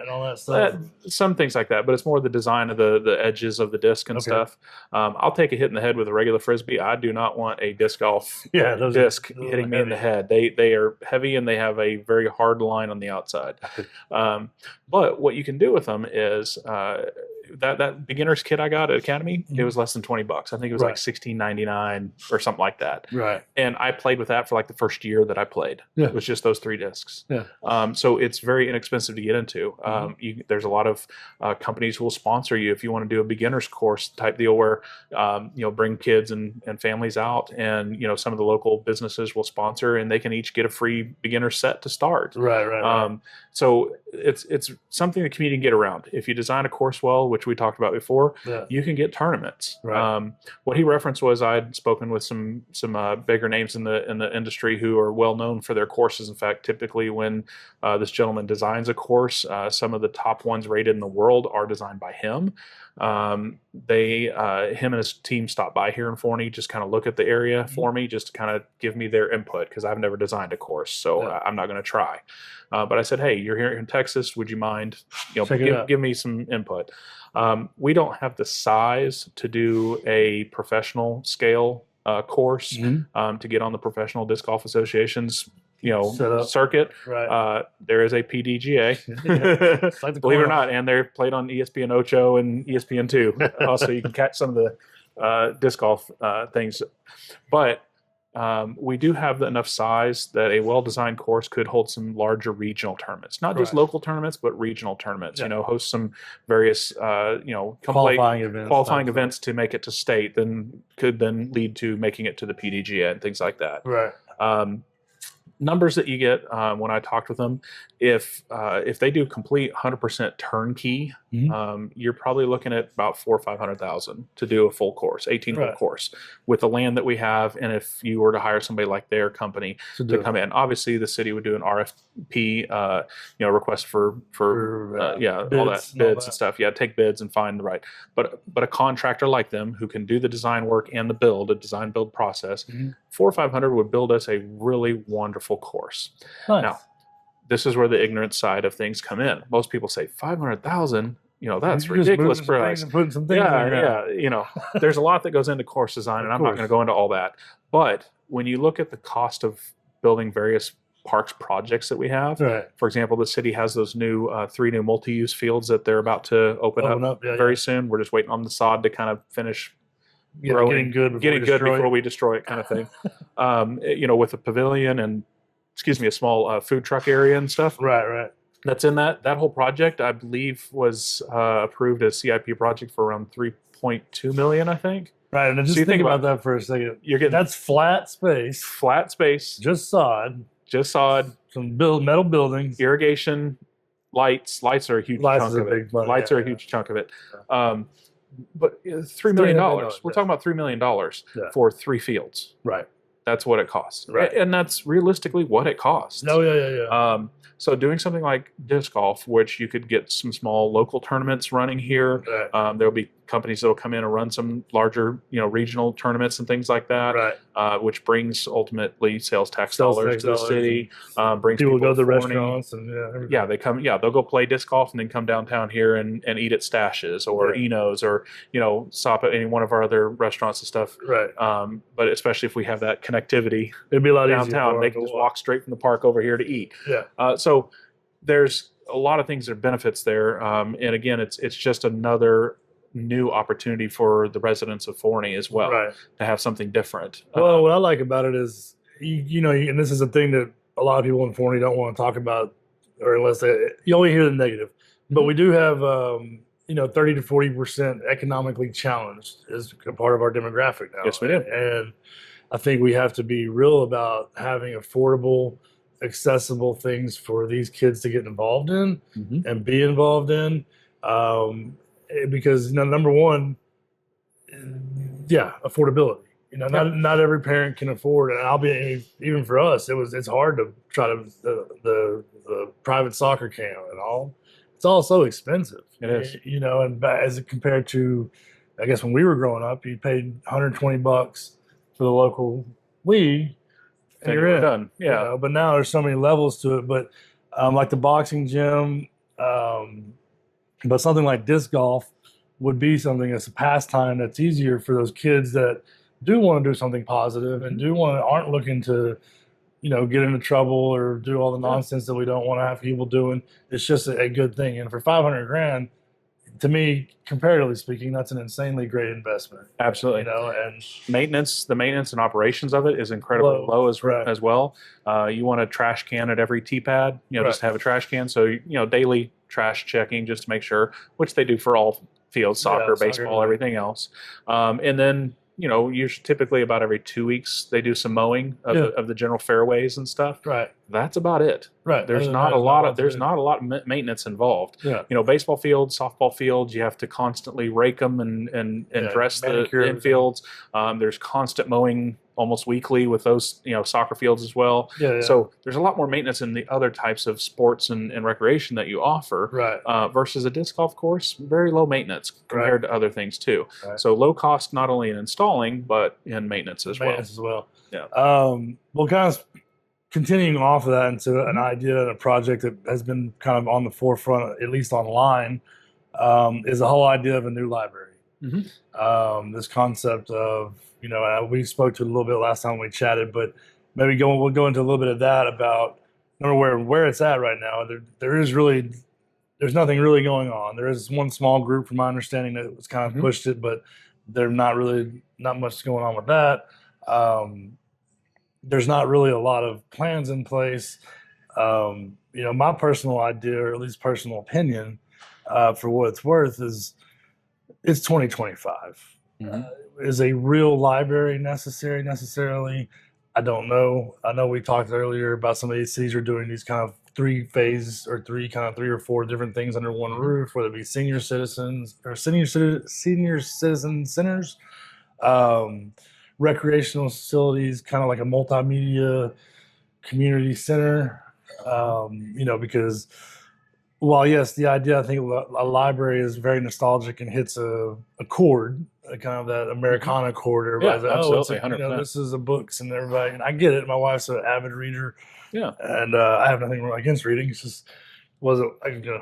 And all that stuff. Some things like that, but it's more the design of the edges of the disc and stuff. I'll take a hit in the head with a regular Frisbee. I do not want a disc golf disc hitting me in the head. They are heavy and they have a very hard line on the outside. But what you can do with them is that beginner's kit I got at Academy, it was less than $20. I think it was like $16.99 or something like that. And I played with that for like the first year that I played. It was just those 3 discs. So it's very inexpensive to get into. There's a lot of companies who will sponsor you if you want to do a beginner's course type deal where bring kids and families out, and some of the local businesses will sponsor, and they can each get a free beginner set to start. So it's something the community can get around. If you design a course well which we talked about before, Yeah. you can get tournaments. Right. What he referenced was I'd spoken with some bigger names in the industry who are well known for their courses. In fact, typically when this gentleman designs a course, some of the top ones rated in the world are designed by him. Him and his team stop by here in Forney, just kind of look at the area for me, just to kind of give me their input, because I've never designed a course, so I'm not going to try. But I said, hey, you're here in Texas. Would you mind, give me some input? We don't have the size to do a professional scale course to get on the Professional Disc Golf Association's circuit. Right. There is a PDGA, like believe it or not, and they're played on ESPN Ocho and ESPN2. Also, you can catch some of the disc golf things, but we do have enough size that a well-designed course could hold some larger regional tournaments, not just local tournaments, but regional tournaments. Yeah. Host some various qualifying events to make it to state, then could then lead to making it to the PDGA and things like that. Right. Numbers that you get when I talked with them, if they do complete 100% turnkey, you're probably looking at about $400,000 or $500,000 to do a full course, 18-hole course, with the land that we have. And if you were to hire somebody like their company to come in, obviously the city would do an RFP, request for bids, all that bids and stuff. Yeah, take bids and find the right. But a contractor like them who can do the design work and the design build process, $400,000 or $500,000 would build us a really wonderful course. Nice. Now, this is where the ignorant side of things come in. Most people say $500,000, that's ridiculous price. There's a lot that goes into course design, and I'm not going to go into all that. But when you look at the cost of building various parks projects that we have, for example, the city has those three new multi-use fields that they're about to open up very soon. We're just waiting on the sod to kind of finish growing, getting good before we destroy it, kind of thing. With a pavilion and a small food truck area and stuff. Right. That's in that whole project, I believe, was approved as CIP project for around $3.2 million, I think. Right, and just think about that for a second. That's flat space. Just sod. Some metal buildings. Irrigation, lights. Lights are a huge chunk of it. Lights are a huge chunk of it. But $3 million. We're talking about $3 million for 3 fields. Right. That's what it costs. Right. And that's realistically what it costs. Oh, yeah. So doing something like disc golf, which you could get some small local tournaments running here. Right. There'll be companies that will come in and run some larger, regional tournaments and things like that. Right. Which brings ultimately sales tax dollars to the city. Brings people go to the Forney. restaurants and they come. Yeah, they'll go play disc golf and then come downtown here and eat at Stashes or Eno's or stop at any one of our other restaurants and stuff. Right. But especially if we have that connectivity, it'd be a lot downtown. They can just walk straight from the park over here to eat. Yeah. So there's a lot of things that are benefits there. And again, it's just another new opportunity for the residents of Forney as well to have something different. Well, what I like about it is, and this is a thing that a lot of people in Forney don't want to talk about, or unless you only hear the negative. But we do have, 30 to 40% economically challenged as a part of our demographic now. Yes, we do. And I think we have to be real about having affordable, accessible things for these kids to get involved in and be involved in. Because number one, affordability. Not every parent can afford it. And even for us, it's hard to try to the private soccer camp and all. It's all so expensive. It is. And as compared to, I guess when we were growing up, you paid $120 for the local league. And you're in. Done. Yeah. But now there's so many levels to it. But like the boxing gym, but something like disc golf would be something that's a pastime that's easier for those kids that do want to do something positive and aren't looking to, get into trouble or do all the nonsense that we don't want to have people doing. It's just a good thing. And for $500,000, to me, comparatively speaking, that's an insanely great investment. Absolutely. And the maintenance and operations of it is incredibly low as well. You want a trash can at every tee pad, just have a trash can. So, daily trash checking just to make sure, which they do for all fields, soccer, baseball, everything else. And then usually typically about every 2 weeks they do some mowing of the general fairways and stuff. Right. That's about it. Right. There's not a lot of maintenance involved. Yeah. Baseball fields, softball fields, you have to constantly rake them and dress the infields. There's constant mowing almost weekly with those, soccer fields as well. Yeah. So there's a lot more maintenance in the other types of sports and recreation that you offer. Right. Versus a disc golf course, very low maintenance compared to other things too. Right. So low cost not only in installing but in maintenance as well. Yeah. Well, kind of continuing off of that into an idea and a project that has been kind of on the forefront, at least online, is the whole idea of a new library. This concept of, we spoke to a little bit last time we chatted, but maybe we'll go into a little bit of that about where it's at right now. There's nothing really going on. There is one small group, from my understanding, that was kind of pushed it, but there's not much going on with that. There's not really a lot of plans in place. My personal idea, or at least personal opinion, for what it's worth, is it's 2025. Is a real library necessarily? I don't know. I know we talked earlier about some of these cities are doing these kind of three or four different things under one roof, whether it be senior citizen centers, recreational facilities, kind of like a multimedia community center. Because while yes, the idea, I think a library is very nostalgic and hits a chord, kind of that Americana chord. Everybody's like, absolutely, 100%. This is a books, and everybody, and I get it. My wife's an avid reader. Yeah. And I have nothing against reading. It's just wasn't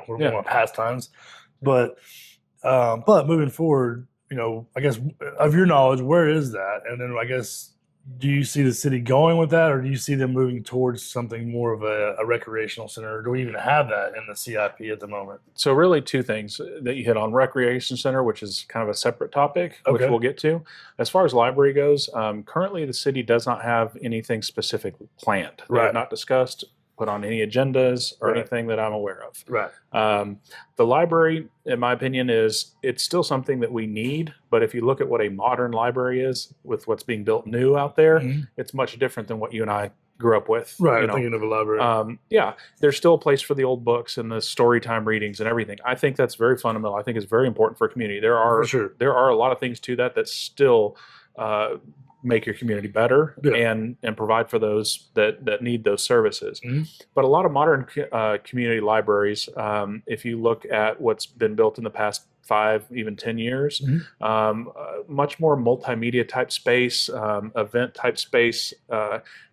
one of my pastimes. But moving forward, I guess of your knowledge, where is that? And then I guess, do you see the city going with that, or do you see them moving towards something more of a recreational center? Or do we even have that in the CIP at the moment? So really two things that you hit on: recreation center, which is kind of a separate topic, which we'll get to. As far as library goes, currently the city does not have anything specific planned. They have not discussed, put on any agendas or anything that I'm aware of. Right. The library, in my opinion, it's still something that we need. But if you look at what a modern library is with what's being built new out there, it's much different than what you and I grew up with. Right. Thinking of a library. There's still a place for the old books and the story time readings and everything. I think that's very fundamental. I think it's very important for a community. There are a lot of things to that still make your community better and provide for those that need those services. But a lot of modern community libraries, if you look at what's been built in the past 5, even 10 years, much more multimedia type space, event type space.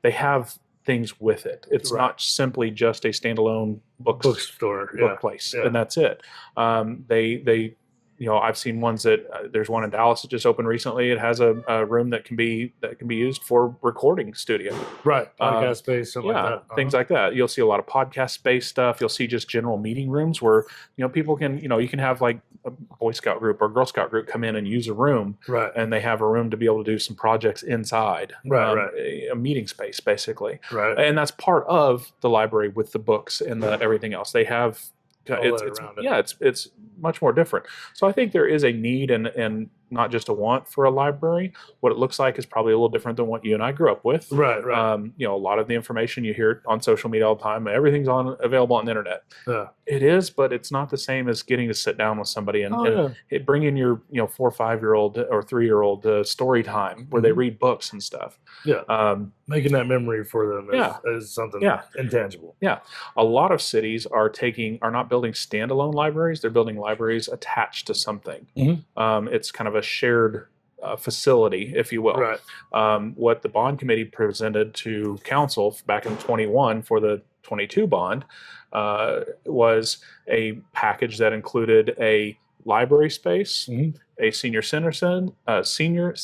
They have things with it. It's not simply just a standalone bookstore, book place, and that's it. They I've seen ones that there's one in Dallas that just opened recently. It has a room that can be used for recording studio. Right. Podcast space, something like that. Things like that. You'll see a lot of podcast space stuff. You'll see just general meeting rooms where, people can, you can have like a Boy Scout group or Girl Scout group come in and use a room. Right. And they have a room to be able to do some projects inside. A meeting space, basically. Right. And that's part of the library with the books and everything else. They have it's much more different. So I think there is a need and not just a want for a library. What it looks like is probably a little different than what you and I grew up with. Right. A lot of the information you hear on social media all the time, everything's available on the internet. Yeah. It is, but it's not the same as getting to sit down with somebody and bring in your 4 or 5-year-old or 3-year-old story time where they read books and stuff. Yeah. Making that memory for them is something intangible. Yeah. A lot of cities are not building standalone libraries. They're building libraries attached to something. It's kind of a shared facility, if you will. Right. What the bond committee presented to council back in 21 for the 22 bond was a package that included a library space, a senior citizen center. I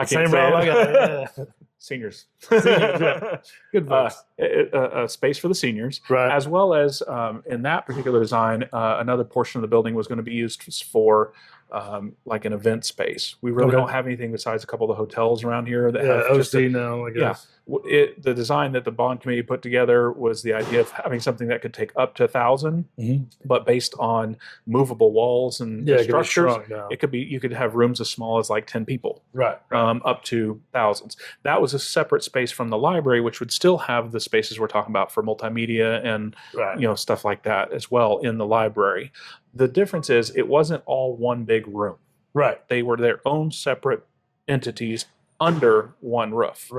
can't say it. Seniors. Good voice. A space for the seniors, as well as in that particular design, another portion of the building was going to be used for like an event space. We really don't have anything besides a couple of the hotels around here that have OC just now, I guess. The design that the bond committee put together was the idea of having something that could take up to 1,000, but based on movable walls and structures, it could be, you could have rooms as small as like 10 people, up to thousands. That was a separate space from the library, which would still have the spaces we're talking about for multimedia and stuff like that as well in the library. The difference is it wasn't all one big room. They were their own separate entities under one roof.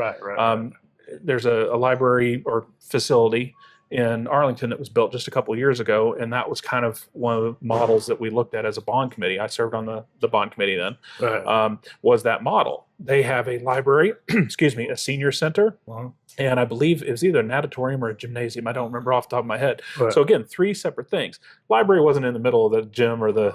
There's a library or facility in Arlington that was built just a couple of years ago, and that was kind of one of the models that we looked at as a bond committee. I served on the bond committee then. Was that model. They have a library, excuse me, a senior center, and I believe it was either an auditorium or a gymnasium. I don't remember off the top of my head. So again, 3 separate things. Library wasn't in the middle of the gym or the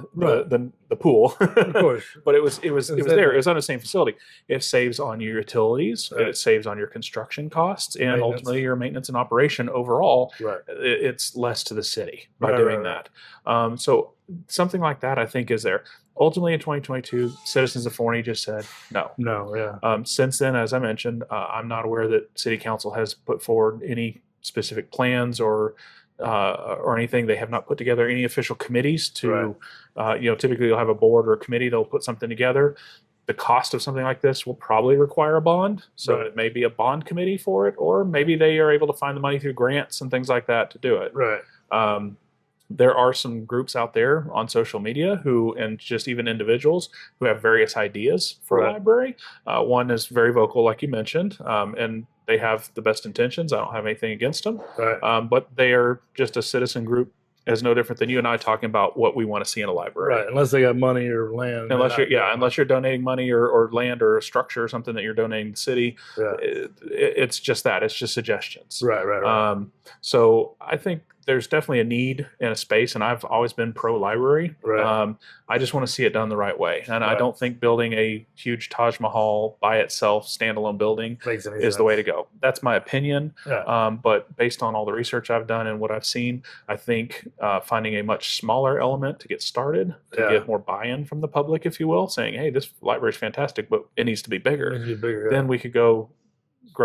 pool, of course, but it was there. It was on the same facility. It saves on your utilities, it saves on your construction costs, and ultimately your maintenance and operation overall. It's less to the city by doing that. So something like that, I think, is there. Ultimately, in 2022, citizens of Forney just said no. Since then, as I mentioned, I'm not aware that City Council has put forward any specific plans or anything. They have not put together any official committees to, typically you'll have a board or a committee, they'll put something together. The cost of something like this will probably require a bond. So it may be a bond committee for it, or maybe they are able to find the money through grants and things like that to do it. There are some groups out there on social media and just even individuals who have various ideas for a library. One is very vocal, like you mentioned, and they have the best intentions. I don't have anything against them, but they are just a citizen group, as no different than you and I talking about what we want to see in a library. Unless they got money or land. Unless you're donating money or land or a structure or something that you're donating to the city. It's just that. It's just suggestions. So I think there's definitely a need and a space, and I've always been pro-library. I just want to see it done the right way. And I don't think building a huge Taj Mahal by itself, standalone building, is the way to go. That's my opinion. But based on all the research I've done and what I've seen, I think finding a much smaller element to get started, to get more buy-in from the public, if you will, saying, hey, this library is fantastic, but it needs to be bigger. Then we could grow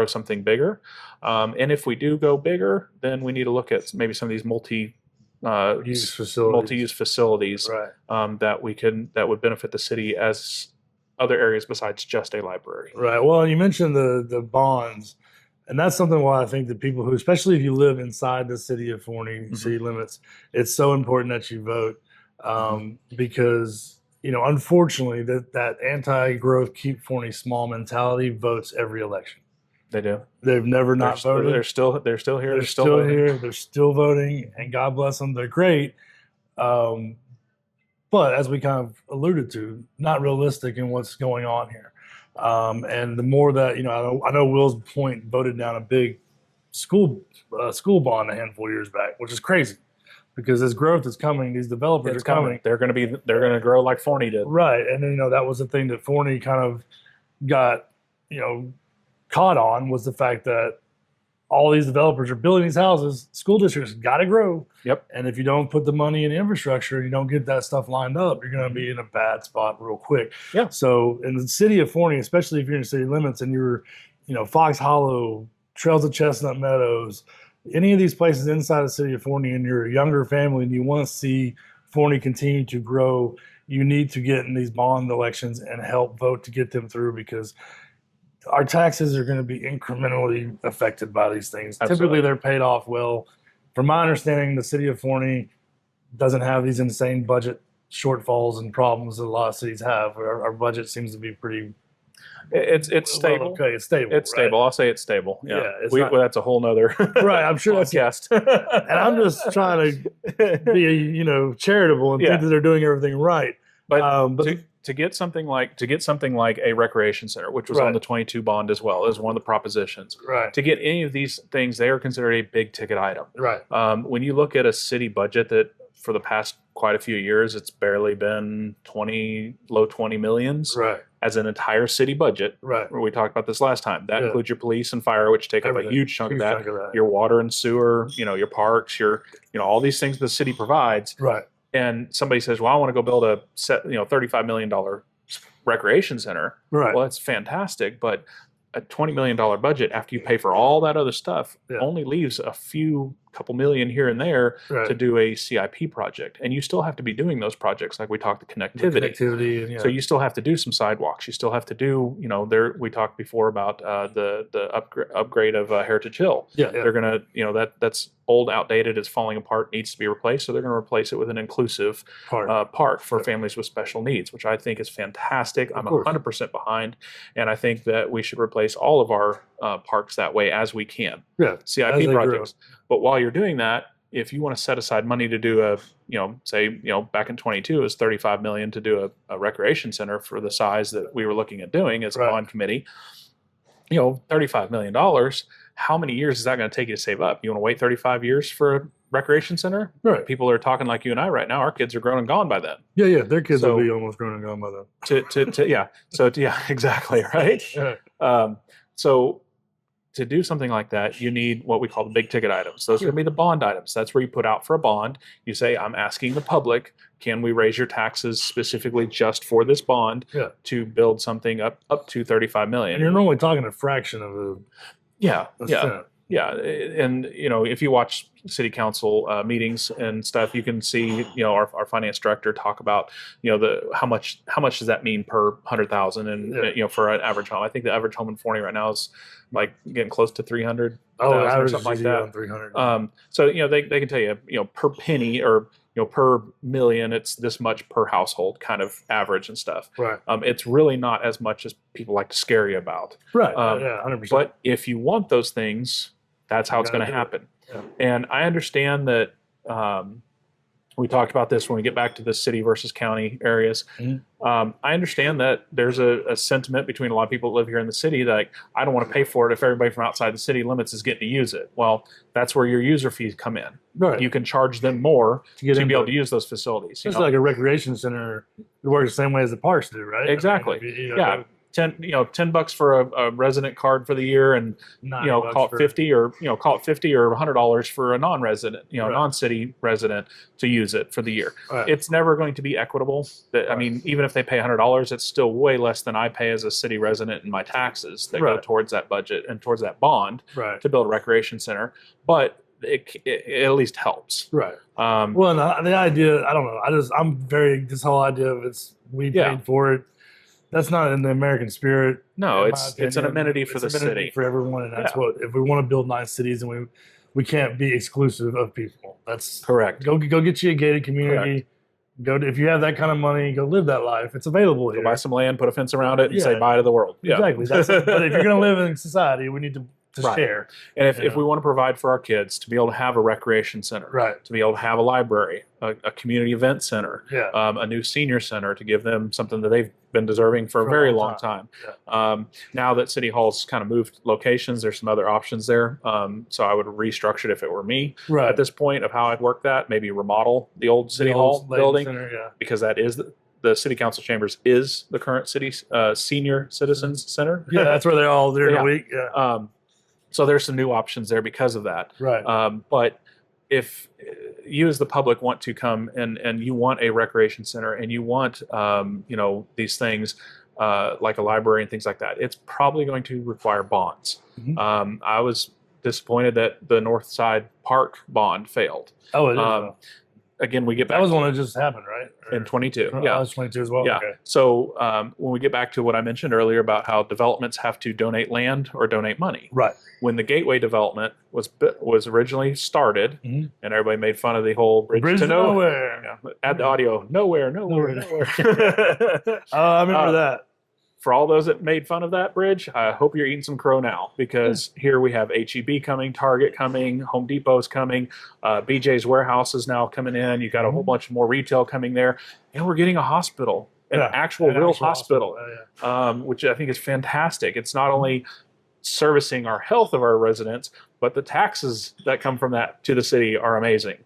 something bigger. And if we do go bigger, then we need to look at maybe some of these multi-use facilities that would benefit the city as other areas besides just a library. Well, you mentioned the bonds, and that's something why I think that people who, especially if you live inside the city of Forney, city limits, it's so important that you vote, because unfortunately that anti-growth, keep Forney small mentality votes every election. They do. They've never not voted. They're still here. They're still here. They're still voting, and God bless them. They're great. But as we kind of alluded to, not realistic in what's going on here. And the more that, I know Will's Point voted down a big school bond a handful of years back, which is crazy, because as growth is coming, these developers are coming. They're going to grow like Forney did. And then, that was the thing that Forney kind of got, caught on, was the fact that all these developers are building these houses. School districts got to grow. And if you don't put the money in infrastructure, you don't get that stuff lined up, you're going to be in a bad spot real quick. So in the city of Forney, especially if you're in city limits and you're, Fox Hollow, Trails of Chestnut Meadows, any of these places inside the city of Forney, and you're a younger family and you want to see Forney continue to grow, you need to get in these bond elections and help vote to get them through, because our taxes are going to be incrementally affected by these things. Typically, they're paid off well. From my understanding, the city of Forney doesn't have these insane budget shortfalls and problems that a lot of cities have. Our budget seems to be pretty. It's stable. Okay, it's stable. It's stable. I'll say it's stable. That's a whole nother. I'm sure podcast. And I'm just trying to be, charitable and think that they're doing everything right. But to get something like a recreation center, which was on the 22 bond as well, as one of the propositions. To get any of these things, they are considered a big ticket item. When you look at a city budget that for the past quite a few years, it's barely been low 20 millions as an entire city budget. Where we talked about this last time. That includes your police and fire, which take up a huge chunk of that. Your water and sewer, your parks, all these things the city provides. and somebody says, well, I want to go build a $35 million recreation center. Right. Well, that's fantastic, but a $20 million budget after you pay for all that other stuff only leaves a couple million here and there to do a CIP project. And you still have to be doing those projects, like we talked, the connectivity. So you still have to do some sidewalks. You still have to do, we talked before about the upgrade of Heritage Hill. They're going to, that's old, outdated, it's falling apart, needs to be replaced. So they're going to replace it with an inclusive park for families with special needs, which I think is fantastic. I'm 100% behind. And I think that we should replace all of our parks that way as we can. CIP projects. But while you're doing that, if you want to set aside money to do back in 22, it was $35 million to do a recreation center for the size that we were looking at doing as a bond committee. $35 million. How many years is that going to take you to save up? You want to wait 35 years for a recreation center? Right. People are talking like you and I right now. Our kids are grown and gone by then. Yeah. Their kids will be almost grown and gone by then. Exactly. Right. So to do something like that, you need what we call the big ticket items. Those are going to be the bond items. That's where you put out for a bond. You say, I'm asking the public, can we raise your taxes specifically just for this bond to build something up to $35 million? And you're normally talking a fraction of a cent. Yeah, and if you watch city council meetings and stuff, you can see our finance director talk about how much does that mean per 100,000 and for an average home. I think the average home in Forney right now is like getting close to 300. Or something like that. 300. So they can tell you per penny or per million, it's this much per household kind of average and stuff. Right. It's really not as much as people like to scare you about. Right. 100%. But if you want those things, that's how it's going to happen. Yeah. And I understand that we talked about this when we get back to the city versus county areas. I understand that there's a sentiment between a lot of people that live here in the city that, like, I don't want to pay for it if everybody from outside the city limits is getting to use it. Well, that's where your user fees come in. Right. You can charge them more to be able to use those facilities. It's like a recreation center. It works the same way as the parks do, right? Exactly. $10 for a resident card for the year, and call it 50 or $100 for a non-resident, non-city resident to use it for the year. Right. It's never going to be equitable. I mean, even if they pay $100, it's still way less than I pay as a city resident in my taxes that go towards that budget and towards that bond to build a recreation center. But it at least helps. Right. Well, the idea, I don't know. This whole idea of we paid for it. That's not in the American spirit. No, it's an amenity for the city, for everyone, and that's what, if we want to build nice cities, and we can't be exclusive of people. That's correct. Go get you a gated community. Correct. If you have that kind of money, go live that life. It's available here. Go buy some land, put a fence around it, and say bye to the world. Exactly. But if you're going to live in society, we need to share. And if we want to provide for our kids to be able to have a recreation center, to be able to have a library, a community event center, a new senior center to give them something that they've been deserving for a very long time. Now that City Hall's kind of moved locations, there's some other options there. So I would restructure it if it were me at this point of how I'd work that. Maybe remodel the old City Hall building because that is the City Council Chambers is the current city senior citizens center. That's where they're all during the week. So there's some new options there because of that. Right. But if you as the public want to come and you want a recreation center and you want, these things like a library and things like that, it's probably going to require bonds. I was disappointed that the North Side Park bond failed. Oh, it is. Again, we get back. That was one that just happened, right? In 22. Yeah, that was 22 as well. Yeah. Okay. So when we get back to what I mentioned earlier about how developments have to donate land or donate money. Right. When the Gateway development was originally started, and everybody made fun of the whole bridge to nowhere. Yeah. Add the audio. Nowhere. I remember that. For all those that made fun of that bridge, I hope you're eating some crow now, because here we have H-E-B coming, Target coming, Home Depot's coming, BJ's Warehouse is now coming in. You got a whole bunch more retail coming there, and we're getting a hospital, an actual real hospital, which I think is fantastic. It's not only servicing our health of our residents, but the taxes that come from that to the city are amazing.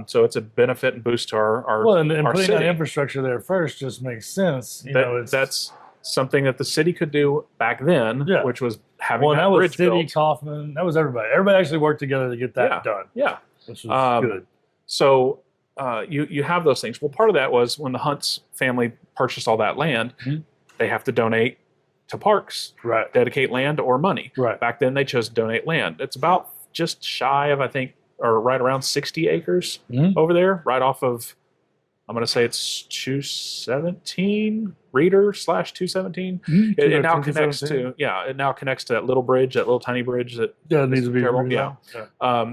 So it's a benefit and boost to our and our putting city. that infrastructure there first just makes sense. That's something that the city could do back then, which was having that was bridge City, built. Kaufman, that was everybody. Everybody actually worked together to get that done. Yeah. Which was good. So you have those things. Well, part of that was when the Hunt's family purchased all that land, they have to donate to parks, dedicate land or money. Back then, they chose to donate land. It's about just shy of, I think, or right around 60 acres over there, right off of, I'm going to say it's 217 Reader / 217. It now connects to, it now connects to that little bridge, that little tiny bridge that it needs to be terrible.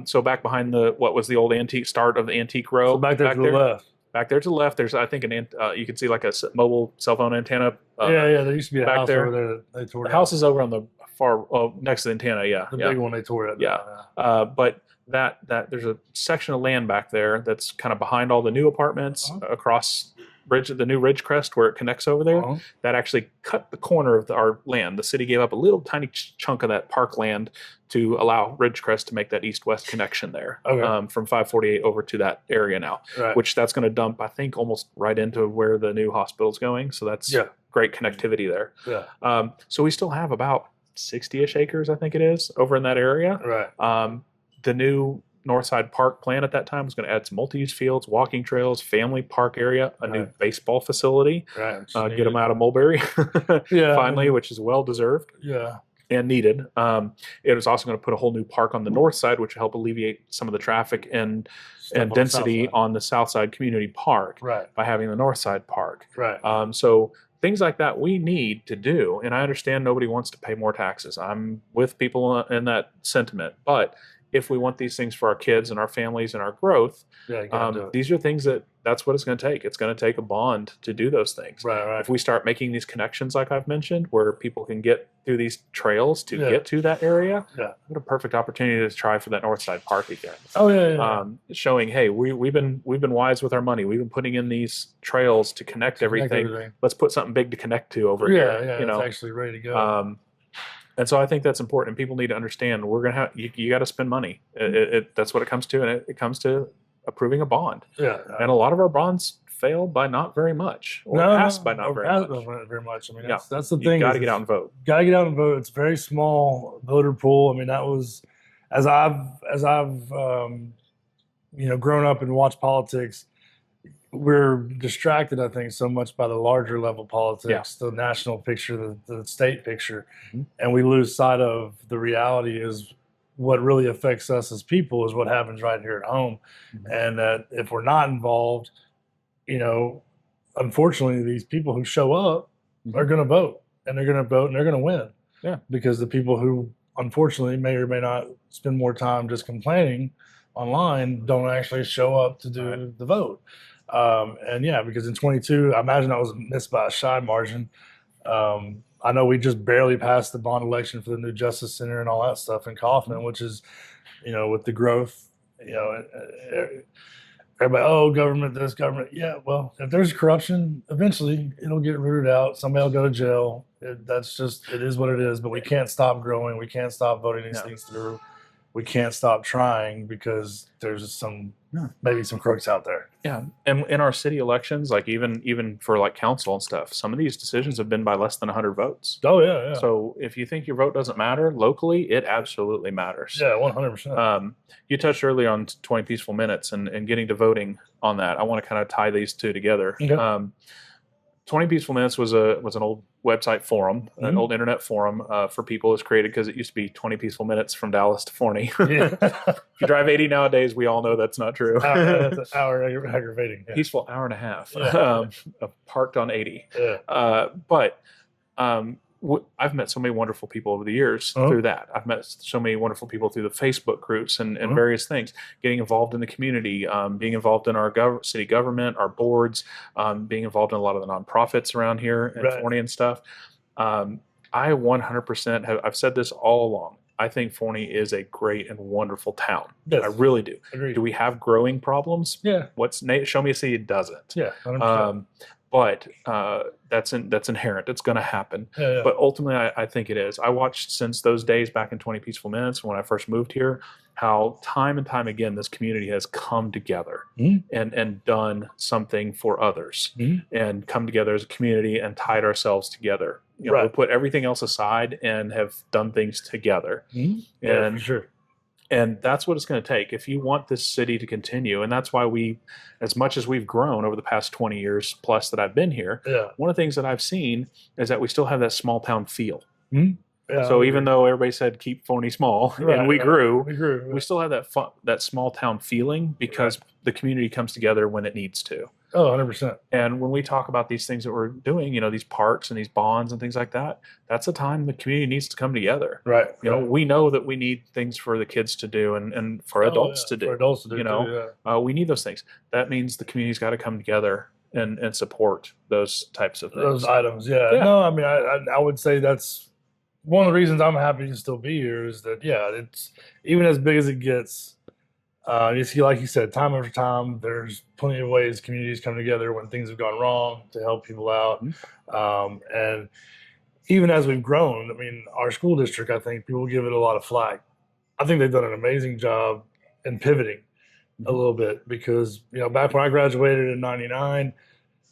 So back behind what was the old antique start of the antique row. So back there to the left. Back there to the left, there's, I think, you can see like a mobile cell phone antenna. There used to be a house over there that they tore down. The house is over on the far, next to the antenna, The big one they tore it down. But that there's a section of land back there that's kind of behind all the new apartments across the new Ridgecrest where it connects over there. That actually cut the corner of our land. The city gave up a little tiny chunk of that park land to allow Ridgecrest to make that east-west connection there from 548 over to that area now, which that's going to dump, I think, almost right into where the new hospital's going. So that's great connectivity there. So we still have about 60-ish acres, I think it is, over in that area. The new Northside Park plan at that time was going to add some multi-use fields, walking trails, family park area, a new baseball facility, get them out of Mulberry finally, which is well-deserved and needed. It was also going to put a whole new park on the north side, which will help alleviate some of the traffic and density on the south side community park by having the north side park. So things like that we need to do. And I understand nobody wants to pay more taxes. I'm with people in that sentiment. But if we want these things for our kids and our families and our growth, these are things that's what it's going to take. It's going to take a bond to do those things. If we start making these connections, like I've mentioned, where people can get through these trails to get to that area, what a perfect opportunity to try for that Northside Park again. Showing, hey, we've been wise with our money. We've been putting in these trails to connect everything. Let's put something big to connect to over here. It's actually ready to go. And so I think that's important. People need to understand we're going to have, you got to spend money. That's what it comes to. And it comes to approving a bond. And a lot of our bonds fail by not very much or pass by not very much. I mean, that's the thing. You got to get out and vote. Got to get out and vote. It's a very small voter pool. I mean, that was, as I've grown up and watched politics, we're distracted, I think, so much by the larger level politics, the national picture, the state picture, and we lose sight of the reality is what really affects us as people is what happens right here at home. And that if we're not involved, unfortunately, these people who show up are going to vote, and they're going to vote, and they're going to win. Because the people who, unfortunately, may or may not spend more time just complaining online don't actually show up to do the vote. Because in 22, I imagine I was missed by a shy margin. I know we just barely passed the bond election for the new Justice Center and all that stuff in Kaufman, which is, with the growth, everybody, government, this government. Yeah, well, if there's corruption, eventually it'll get rooted out. Somebody will go to jail. It is what it is, but we can't stop growing. We can't stop voting these things through. We can't stop trying because there's maybe some crooks out there. And in our city elections, like even for like council and stuff, some of these decisions have been by less than 100 votes. So if you think your vote doesn't matter locally, it absolutely matters. 100%. You touched earlier on 20 peaceful minutes and getting to voting on that. I want to kind of tie these two together. 20 Peaceful Minutes was an old website forum, an old internet forum for people. It was created because it used to be 20 Peaceful Minutes from Dallas to Forney. If you drive 80 nowadays, we all know that's not true. That's an hour aggravating. Peaceful hour and a half parked on 80. I've met so many wonderful people over the years through that. I've met so many wonderful people through the Facebook groups and various things, getting involved in the community, being involved in our city government, our boards, being involved in a lot of the nonprofits around here in Forney and stuff. I 100% I've said this all along. I think Forney is a great and wonderful town. I really do. Agreed. Do we have growing problems? What's Nate? Show me a city it doesn't. 100%. But that's inherent. It's going to happen. But ultimately, I think it is. I watched since those days back in 20 Peaceful Minutes when I first moved here, how time and time again this community has come together and done something for others and come together as a community and tied ourselves together. We put everything else aside and have done things together. For sure. And that's what it's going to take if you want this city to continue. And that's why we, as much as we've grown over the past 20 years plus that I've been here, one of the things that I've seen is that we still have that small town feel. Mm-hmm. Yeah, so even though everybody said keep Forney small, and we grew, we still have that small town feeling because the community comes together when it needs to. Oh, 100%. And when we talk about these things that we're doing, these parks and these bonds and things like that, that's a time the community needs to come together. Right. We know that we need things for the kids to do and for adults to do. For adults to do, we need those things. That means the community's got to come together and support those types of things. Those items, yeah. No, I mean, I would say that's one of the reasons I'm happy to still be here is that, it's even as big as it gets. You see, like you said, time after time, there's plenty of ways communities come together when things have gone wrong to help people out. And even as we've grown, I mean, our school district, I think people give it a lot of flack. I think they've done an amazing job in pivoting a little bit because, back when I graduated in '99,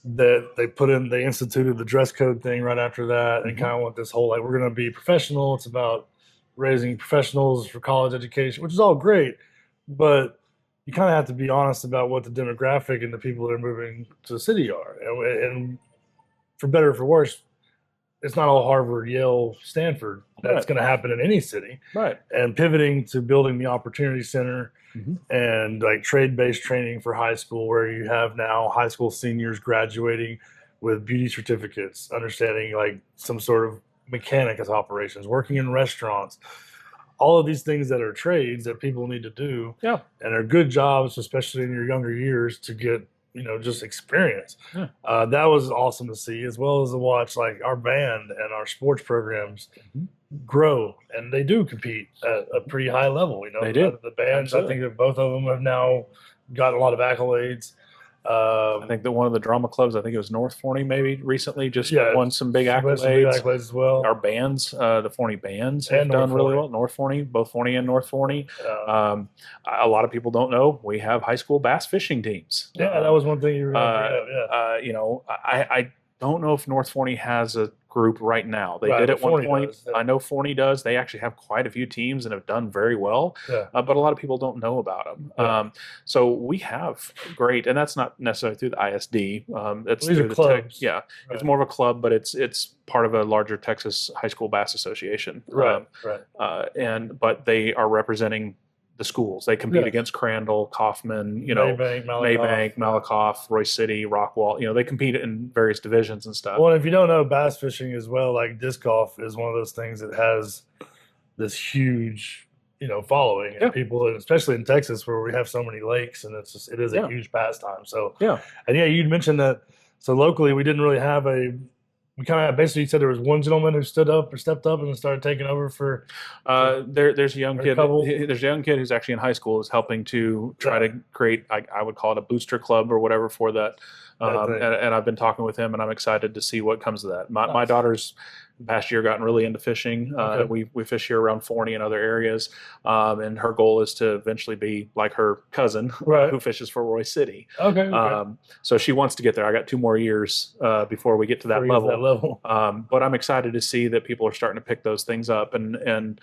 that they instituted the dress code thing right after that and kind of went this whole, like, we're going to be professional. It's about raising professionals for college education, which is all great. But you kind of have to be honest about what the demographic and the people that are moving to the city are. And for better or for worse, it's not all Harvard, Yale, Stanford. That's going to happen in any city. Right. And pivoting to building the Opportunity Center and like trade-based training for high school, where you have now high school seniors graduating with beauty certificates, understanding like some sort of mechanic operations, working in restaurants. All of these things that are trades that people need to do and are good jobs, especially in your younger years, to get, just experience. That was awesome to see, as well as to watch like our band and our sports programs grow. And they do compete at a pretty high level. They do. The bands, absolutely. I think that both of them have now gotten a lot of accolades. I think that one of the drama clubs, I think it was North Forney, maybe recently, just won some big accolades. As well. Our bands, the Forney bands, have done really well. North Forney, both Forney and North Forney. A lot of people don't know we have high school bass fishing teams. Yeah, that was one thing you were I don't know if North Forney has a group right now. They did at one point. I know Forney does. They actually have quite a few teams and have done very well. But a lot of people don't know about them. So we have great, and that's not necessarily through the ISD. It's these through are the clubs. It's more of a club, but it's part of a larger Texas High School Bass Association. But they are representing the schools. They compete against Crandall, Kaufman, Maybank, Malakoff, Royce City, Rockwall. They compete in various divisions and stuff. Well, if you don't know, bass fishing as well, like disc golf, is one of those things that has this huge, following. And people, especially in Texas, where we have so many lakes, and it is a huge pastime. So you'd mentioned that. So locally, we didn't really have we kind of basically said there was one gentleman who stepped up and started taking over for. There's a young kid. There's a young kid who's actually in high school, is helping to try to create. I would call it a booster club or whatever for that. And I've been talking with him, and I'm excited to see what comes of that. My daughter's past year gotten really into fishing. We fish here around Forney and other areas, and her goal is to eventually be like her cousin who fishes for Royce City. So she wants to get there. I got 2 more years before we get to that level. But I'm excited to see that people are starting to pick those things up and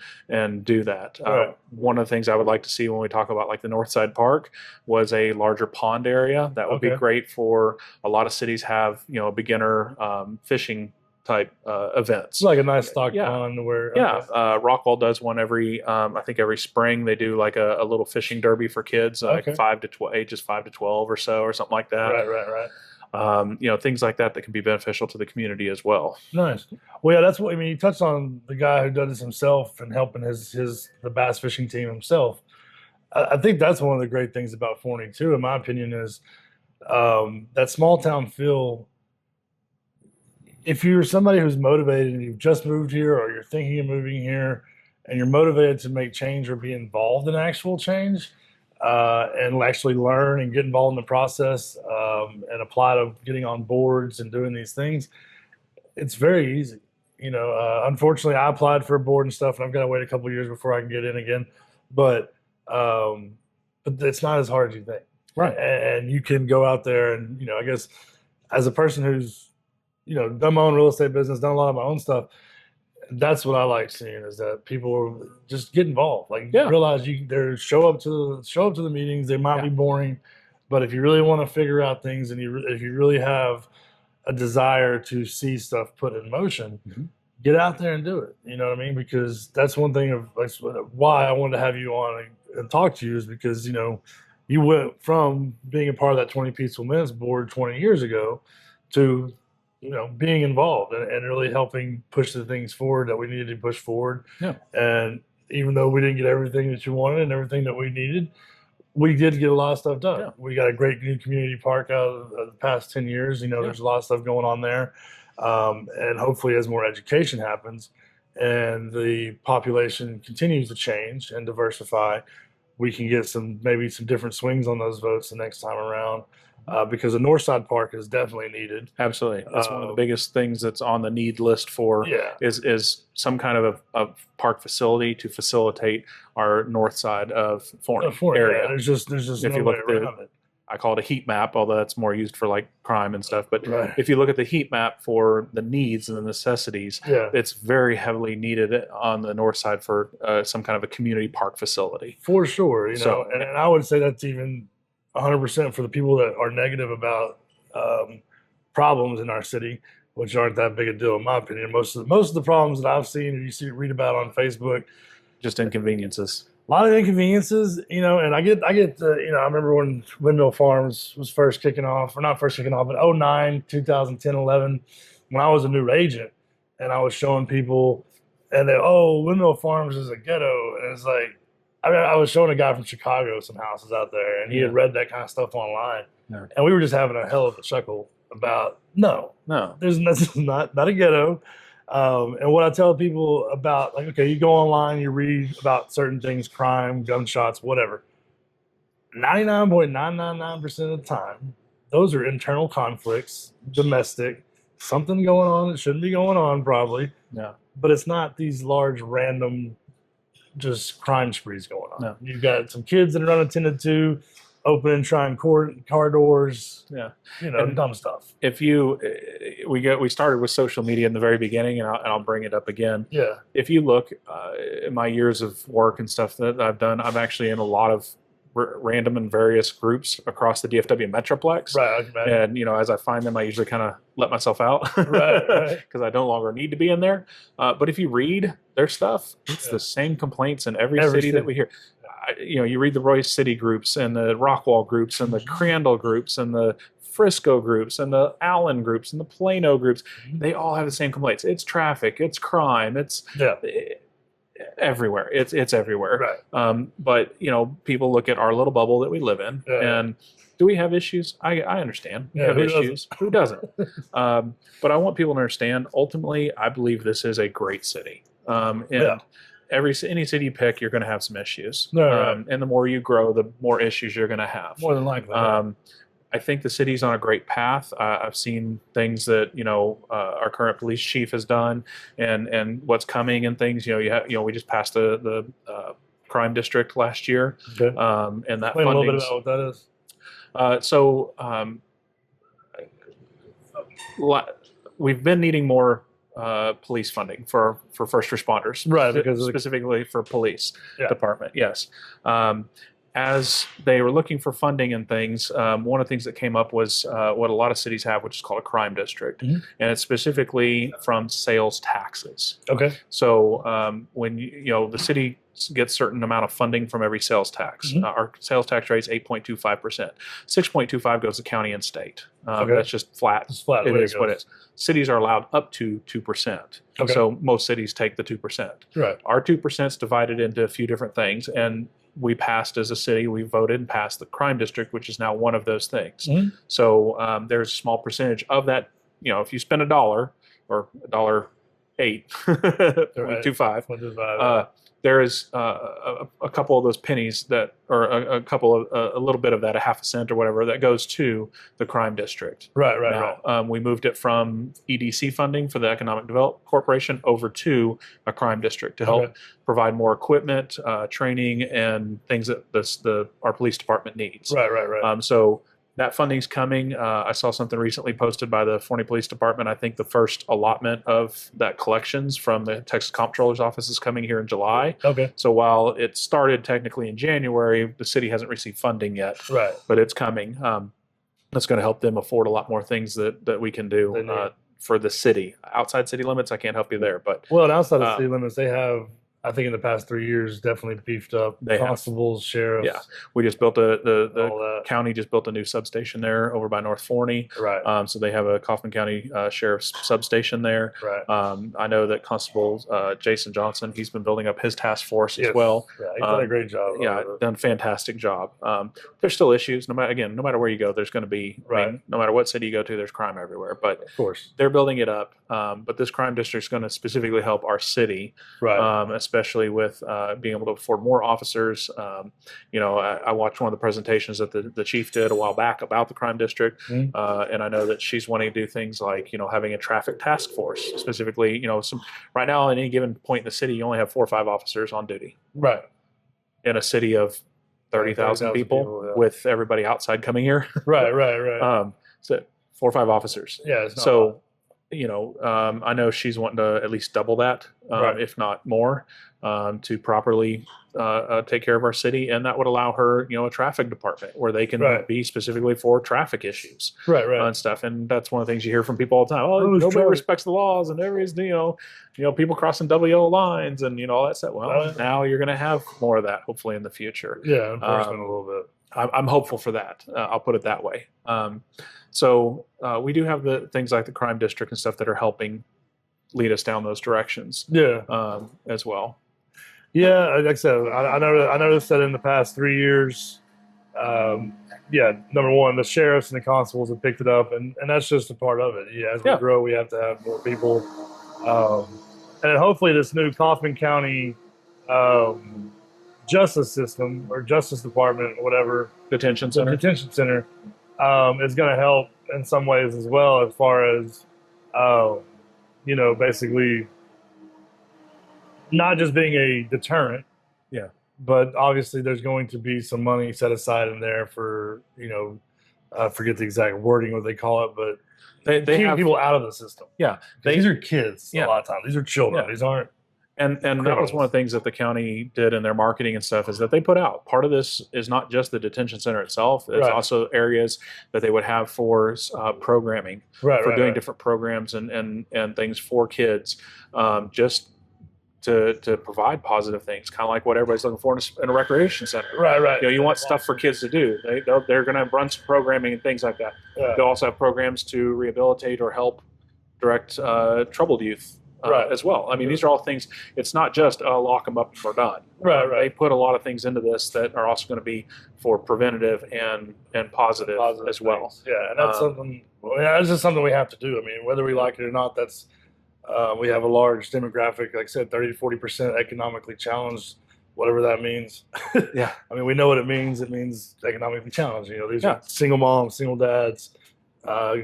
do that. One of the things I would like to see when we talk about like the Northside Park was a larger pond area. That would be great for a lot of cities have, a beginner fishing type events. It's like a nice stock pond where Rockwall does one every I think every spring. They do like a little fishing derby for kids, like ages 5 to 12 or so, or something like that. Right. Things like that can be beneficial to the community as well. Nice. Well, yeah, that's what I mean. You touched on the guy who does this himself and helping the bass fishing team himself. I think that's one of the great things about Forney too, in my opinion, is that small town feel. If you're somebody who's motivated and you've just moved here, or you're thinking of moving here, and you're motivated to make change or be involved in actual change, and actually learn and get involved in the process, and apply to getting on boards and doing these things, it's very easy. Unfortunately, I applied for a board and stuff, and I've got to wait a couple of years before I can get in again. But it's not as hard as you think. Right. And you can go out there and, I guess as a person who's, done my own real estate business, done a lot of my own stuff, That's what I like seeing, is that people just get involved. Like, Yeah. realize there show up to the meetings. They might be boring, but if you really want to figure out things, and if you really have a desire to see stuff put in motion, get out there and do it. You know what I mean? Because that's one thing of why I wanted to have you on and talk to you, is because you went from being a part of that 20 Peaceful Minutes board 20 years ago to being involved and really helping push the things forward that we needed to push forward. Yeah. And even though we didn't get everything that you wanted and everything that we needed, we did get a lot of stuff done. Yeah. We got a great new community park out of the past 10 years. There's a lot of stuff going on there. And hopefully, as more education happens and the population continues to change and diversify, we can get maybe some different swings on those votes the next time around. Because the North Side Park is definitely needed. Absolutely, that's one of the biggest things that's on the need list for is some kind of a park facility to facilitate our north side of Forney area. Yeah, there's just if no you way look around it. I call it a heat map, although that's more used for like crime and stuff. But if you look at the heat map for the needs and the necessities, it's very heavily needed on the north side for some kind of a community park facility. For sure, and I would say that's even 100% for the people that are negative about problems in our city, which aren't that big a deal in my opinion. Most of the problems that I've seen or read about on Facebook, just inconveniences. A lot of inconveniences, and I get I remember when Windmill Farms was first kicking off, or not first kicking off, but 09, 2010, 11, when I was a new agent, and I was showing people, and Windmill Farms is a ghetto, and it's like, I was showing a guy from Chicago some houses out there, and he had read that kind of stuff online, and we were just having a hell of a chuckle about no, this is not a ghetto. And what I tell people about, like, okay, you go online, you read about certain things, crime, gunshots, whatever. 99.999% of the time, those are internal conflicts, domestic, something going on that shouldn't be going on, probably. Yeah. But it's not these large, random, just crime sprees going on. No. You've got some kids that are unattended to, opening, trying car doors, and dumb stuff. If we started with social media in the very beginning, and I'll bring it up again. Yeah. If you look at my years of work and stuff that I've done, I'm actually in a lot of random and various groups across the DFW Metroplex. Right. And as I find them, I usually kind of let myself out, right, because I no longer need to be in there. But if you read their stuff, it's the same complaints in every city that we hear. You read the Royce City groups and the Rockwall groups and the Crandall groups and the Frisco groups and the Allen groups and the Plano groups. They all have the same complaints. It's traffic, it's crime, it's everywhere. It's everywhere. Right. But people look at our little bubble that we live in, and do we have issues? I understand. We have issues. Who doesn't? But I want people to understand, ultimately, I believe this is a great city. Any city you pick, you're going to have some issues. And the more you grow, the more issues you're going to have. More than likely. I think the city's on a great path. I've seen things that our current police chief has done, and what's coming and things. We just passed the crime district last year, and that explain a little bit about what that is. We've been needing more police funding for first responders, right? Because specifically for police department, yes. As they were looking for funding and things, one of the things that came up was what a lot of cities have, which is called a crime district, and it's specifically from sales taxes. Okay. So when the city gets a certain amount of funding from every sales tax, our sales tax rate is 8.25%. 6.25 goes to county and state. That's just flat. It's flat. It is what it is. Cities are allowed up to 2%. Okay. So most cities take the 2%. Right. Our 2% is divided into a few different things, and we passed as a city. We voted and passed the crime district, which is now one of those things. So there's a small percentage of that. If you spend $1 or $1.08, 0.25, there is a couple of those pennies that, or a little bit of that, a half a cent or whatever, that goes to the crime district. Right. We moved it from EDC funding for the Economic Development Corporation over to a crime district to help provide more equipment, training, and things that our police department needs. Right. So that funding's coming. I saw something recently posted by the Forney Police Department. I think the first allotment of that collections from the Texas Comptroller's Office is coming here in July. Okay. So while it started technically in January, the city hasn't received funding yet. Right. But it's coming. That's going to help them afford a lot more things that we can do for the city. Outside city limits, I can't help you there. But well, and outside of city limits, they have, I think in the past 3 years, definitely beefed up constables, sheriffs. Yeah, we just built the county just built a new substation there over by North Forney. Right. So they have a Kaufman County Sheriff's substation there. Right. I know that Constable Jason Johnson, he's been building up his task force as well. Yeah, he's done a great job. Yeah, done a fantastic job. There's still issues. No matter where you go, there's going to be. Right. I mean, no matter what city you go to, there's crime everywhere. But of course, they're building it up. But this crime district is going to specifically help our city. Right. Especially with being able to afford more officers. I watched one of the presentations that the chief did a while back about the crime district, and I know that she's wanting to do things like having a traffic task force specifically. Right now, at any given point in the city, you only have 4 or 5 officers on duty. Right. In a city of 30,000 people, with everybody outside coming here. Right. So 4 or 5 officers. Yeah. It's not so. I know she's wanting to at least double that, if not more, to properly take care of our city, and that would allow her, a traffic department where they can be specifically for traffic issues, and stuff. And that's one of the things you hear from people all the time. Oh, nobody respects the laws, and everybody's, people crossing double yellow lines, and all that stuff. Well, now you're going to have more of that, hopefully, in the future. Yeah, enforcement a little bit. I'm hopeful for that. I'll put it that way. So we do have the things like the crime district and stuff that are helping lead us down those directions. Yeah. As well. Yeah, like I said, I noticed that in the past 3 years, number one, the sheriffs and the constables have picked it up, and that's just a part of it. Yeah, as we grow, we have to have more people, and then hopefully this new Kaufman County justice system or justice department, whatever, detention center is going to help in some ways as well, as far as basically not just being a deterrent. Yeah. But obviously there's going to be some money set aside in there for, I forget the exact wording, what they call it, but they have people out of the system. Yeah. These are kids a lot of times. These are children. Yeah. These aren't. And that was one of the things that the county did in their marketing and stuff, is that they put out, part of this is not just the detention center itself. It's also areas that they would have for programming, for doing different programs and things for kids, just to provide positive things, kind of like what everybody's looking for in a recreation center. Right. You want stuff for kids to do. They're going to run some programming and things like that. Yeah. They'll also have programs to rehabilitate or help direct troubled youth. As well. I mean, these are all things. It's not just lock them up and we're done. Right. They put a lot of things into this that are also going to be for preventative and positive as well. Things. Yeah, and that's something. That's just something we have to do. I mean, whether we like it or not, that's we have a large demographic. Like I said, 30 to 40% economically challenged. Whatever that means. Yeah. I mean, we know what it means. It means economically challenged. These are single moms, single dads.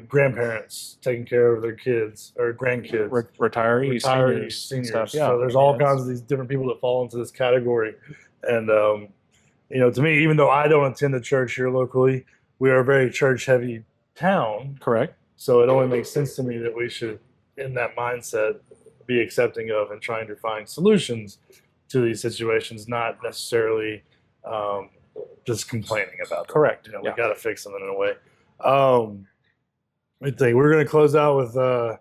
Grandparents taking care of their kids or grandkids, retirees, seniors. Stuff. Yeah. So there's all kinds of these different people that fall into this category. And, to me, even though I don't attend a church here locally, we are a very church heavy town. Correct. So it only makes sense to me that we should, in that mindset, be accepting of and trying to find solutions to these situations, not necessarily just complaining about them. Correct. We got to fix them in a way. I think we're going to close out with, I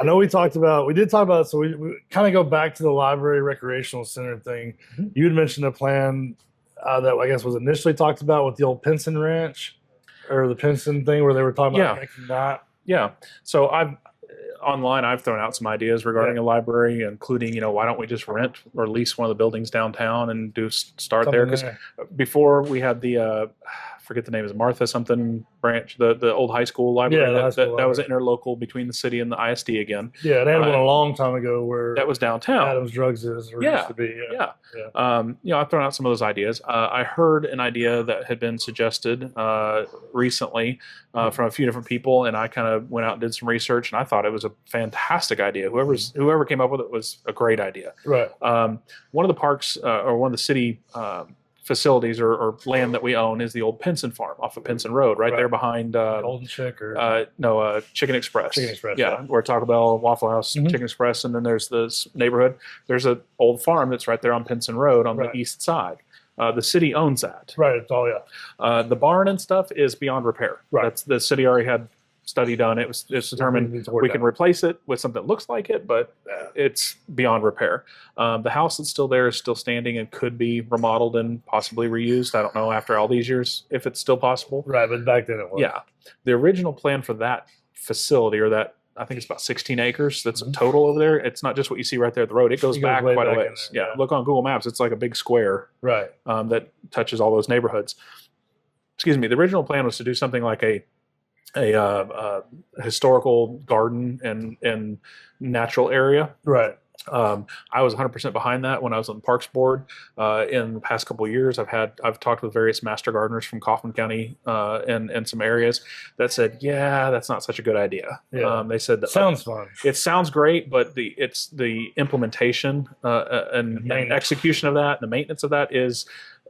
know we did talk about, so we kind of go back to the library recreational center thing. Mm-hmm. You had mentioned a plan that I guess was initially talked about with the old Pinson Ranch or the Pinson thing where they were talking about making that. Yeah. So I've thrown out some ideas regarding a library, including, why don't we just rent or lease one of the buildings downtown and start there? Because before we had the, forget the name, is Martha something branch, the old high school library. That was interlocal between the city and the ISD again. Yeah, they had one a long time ago where that was downtown. Adams Drugs used to be. I've thrown out some of those ideas. I heard an idea that had been suggested recently from a few different people, and I kind of went out and did some research, and I thought it was a fantastic idea. Whoever came up with it was a great idea. Right. One of the parks or one of the city facilities or land that we own is the old Pinson farm off of Pinson Road, right there behind Golden Chick or Chicken Express. Chicken Express, yeah, where Taco Bell, Waffle House, Chicken Express, and then there's this neighborhood. There's an old farm that's right there on Pinson Road on the east side. The city owns that. Right. It's all the barn and stuff is beyond repair. Right. That's the city already had study done. It's determined we can replace it with something that looks like it, but it's beyond repair. The house that's still there is still standing and could be remodeled and possibly reused. I don't know after all these years if it's still possible. Right, but back then it was. Yeah. The original plan for that facility, or that, I think it's about 16 acres that's total over there. It's not just what you see right there at the road. It goes back quite a ways. Yeah. Look on Google Maps. It's like a big square that touches all those neighborhoods. Excuse me. The original plan was to do something like a historical garden and natural area. Right. I was 100% behind that when I was on the Parks Board. In the past couple of years, I've talked with various master gardeners from Kaufman County and some areas that said, yeah, that's not such a good idea. Yeah. They said that sounds fun. It sounds great, but it's the implementation and execution of that, the maintenance of that is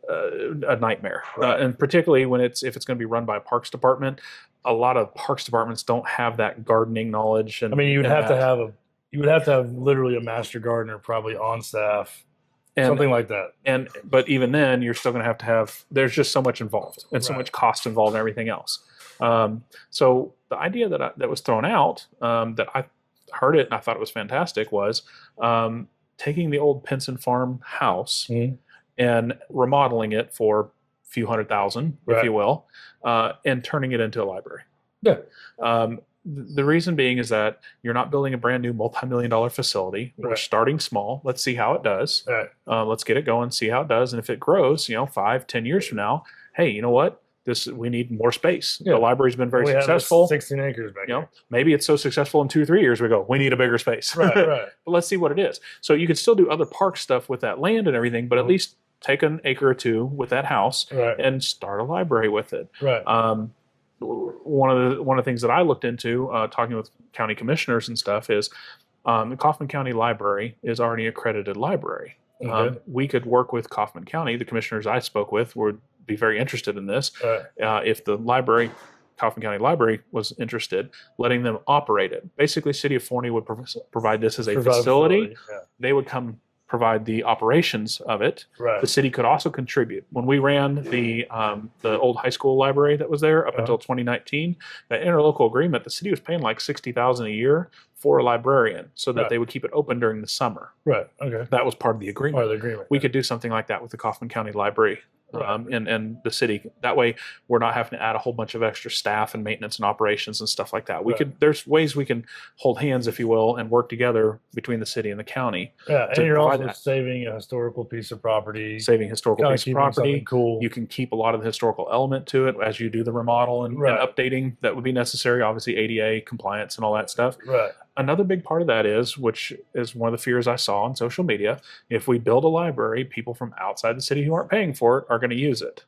a nightmare. And particularly if it's going to be run by a Parks Department. A lot of Parks Departments don't have that gardening knowledge. And you would have to have literally a master gardener probably on staff, something like that. But even then, you're still going to have. There's just so much involved and so much cost involved and everything else. So the idea that was thrown out, that I heard it and I thought it was fantastic, was taking the old Pinson Farm house and remodeling it for few $100,000, if you will, and turning it into a library. Yeah. The reason being is that you're not building a brand new multi-million-dollar facility. We're starting small. Let's see how it does. Let's get it going, see how it does. And if it grows, 5-10 years from now, hey, you know what? We need more space. The library's been very successful. 16 acres back here. Maybe it's so successful in 2 or 3 years we go, we need a bigger space. Right. But let's see what it is. So you can still do other park stuff with that land and everything, but at least take an acre or two with that house and start a library with it. Right. One of the things that I looked into, talking with county commissioners and stuff, is the Kaufman County Library is already an accredited library. Okay. We could work with Kaufman County. The commissioners I spoke with would be very interested in this. If the Kaufman County Library was interested, letting them operate it. Basically, City of Forney would provide this as a facility. They would come provide the operations of it. The city could also contribute. When we ran the old high school library that was there up until 2019, that interlocal agreement, the city was paying like $60,000 a year for a librarian so that they would keep it open during the summer. Right. Okay. That was part of the agreement. Part of the agreement. We could do something like that with the Kaufman County Library. And the city. That way, we're not having to add a whole bunch of extra staff and maintenance and operations and stuff like that. There's ways we can hold hands, if you will, and work together between the city and the county. Yeah, and you're also saving a historical piece of property. Cool. You can keep a lot of the historical element to it as you do the remodel and updating that would be necessary. Obviously, ADA compliance and all that stuff. Right. Another big part of that which is one of the fears I saw on social media, if we build a library, people from outside the city who aren't paying for it are going to use it.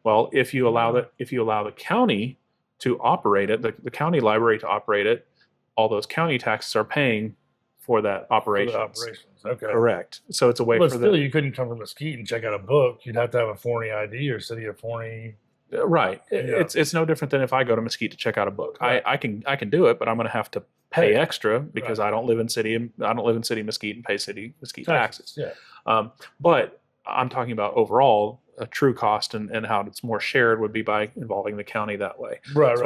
Well, if you allow the county to operate it, the county library to operate it, all those county taxes are paying for that operations. Okay. Correct. So it's a way for you couldn't come from Mesquite and check out a book. You'd have to have a Forney ID or City of Forney. Right. It's no different than if I go to Mesquite to check out a book. I can do it, but I'm going to have to pay extra because I don't live in city Mesquite and pay city Mesquite taxes. But I'm talking about overall a true cost and how it's more shared would be by involving the county that way. Right.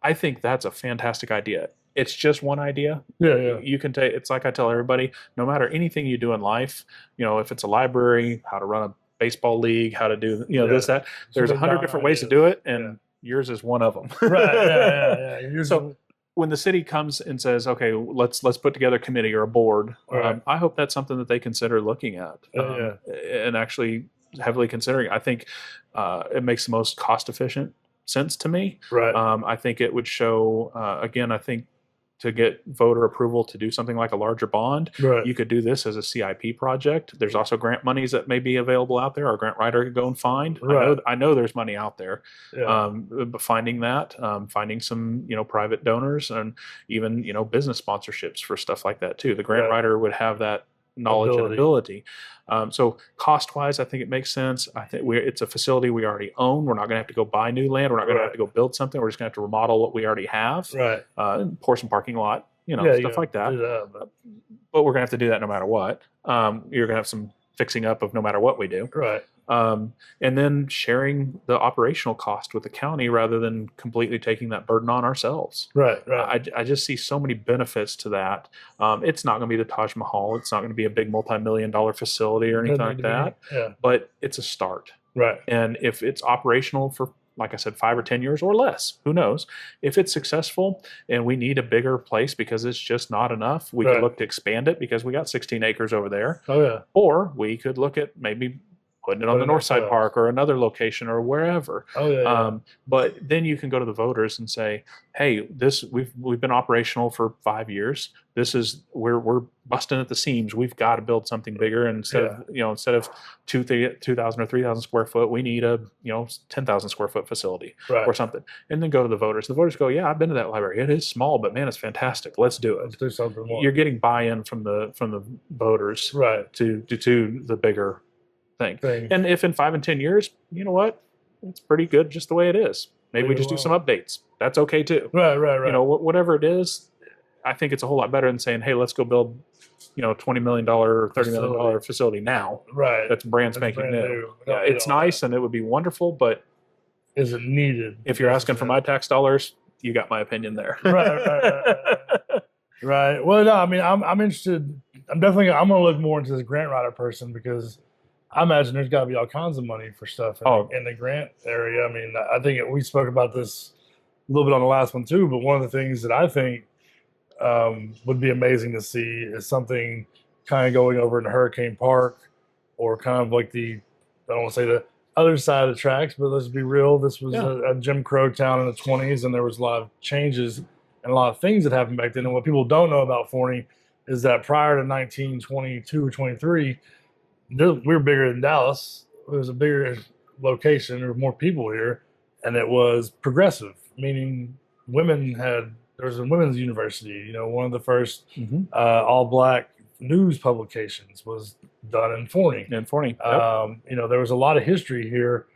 I think that's a fantastic idea. It's just one idea. You can take. It's like I tell everybody, no matter anything you do in life, if it's a library, how to run a baseball league, how to do this, that. There's 100 different ways to do it, and yours is one of them. Right. So when the city comes and says, "Okay, let's put together a committee or a board," I hope that's something that they consider looking at and actually heavily considering. I think it makes the most cost efficient sense to me. Right. I think it would show. Again, I think to get voter approval to do something like a larger bond, you could do this as a CIP project. There's also grant monies that may be available out there. Our grant writer could go and find. I know there's money out there. But finding that, finding some private donors and even business sponsorships for stuff like that too. The grant writer would have that knowledge and ability. So cost-wise, I think it makes sense. I think it's a facility we already own. We're not going to have to go buy new land. We're not going to have to go build something. We're just going to have to remodel what we already have. Right. Pour some parking lot, stuff like that. But we're going to have to do that no matter what. You're going to have some fixing up of no matter what we do. Right. And then sharing the operational cost with the county rather than completely taking that burden on ourselves. Right, right. I just see so many benefits to that. It's not going to be the Taj Mahal. It's not going to be a big multi-million-dollar facility or anything like that. Yeah. But it's a start. Right. And if it's operational for, like I said, 5 or 10 years or less, who knows? If it's successful and we need a bigger place because it's just not enough, we could look to expand it because we got 16 acres over there. Oh, yeah. Or we could look at maybe putting it on the Northside Park or another location or wherever. Oh, yeah. But then you can go to the voters and say, hey, we've been operational for 5 years. We're busting at the seams. We've got to build something bigger. And instead of 2,000 or 3,000 square foot, we need a 10,000 square foot facility or something. And then go to the voters. The voters go, yeah, I've been to that library. It is small, but man, it's fantastic. Let's do it. Let's do something more. You're getting buy-in from the voters to the bigger thing. And if in 5 and 10 years, you know what, it's pretty good just the way it is. Maybe we just do some updates. That's okay too. Right. Whatever it is, I think it's a whole lot better than saying, hey, let's go build, $20 million or $30 million facility now. Right. That's brand spanking new. Yeah, it's nice and it would be wonderful, but is it needed? If you're asking for my tax dollars, you got my opinion there. Right. Well, no, I mean, I'm interested. I'm going to look more into this grant writer person because I imagine there's got to be all kinds of money for stuff in the grant area. I mean, I think we spoke about this a little bit on the last one too, but one of the things that I think would be amazing to see is something kind of going over in Hurricane Park or kind of like I don't want to say the other side of the tracks, but let's be real. This was a Jim Crow town in the 20s, and there was a lot of changes and a lot of things that happened back then. And what people don't know about Forney is that prior to 1922 or 23, we were bigger than Dallas. It was a bigger location. There were more people here, and it was progressive, meaning there was a women's university. One of the first all-black news publications was done in Forney. In Forney, there was a lot of history here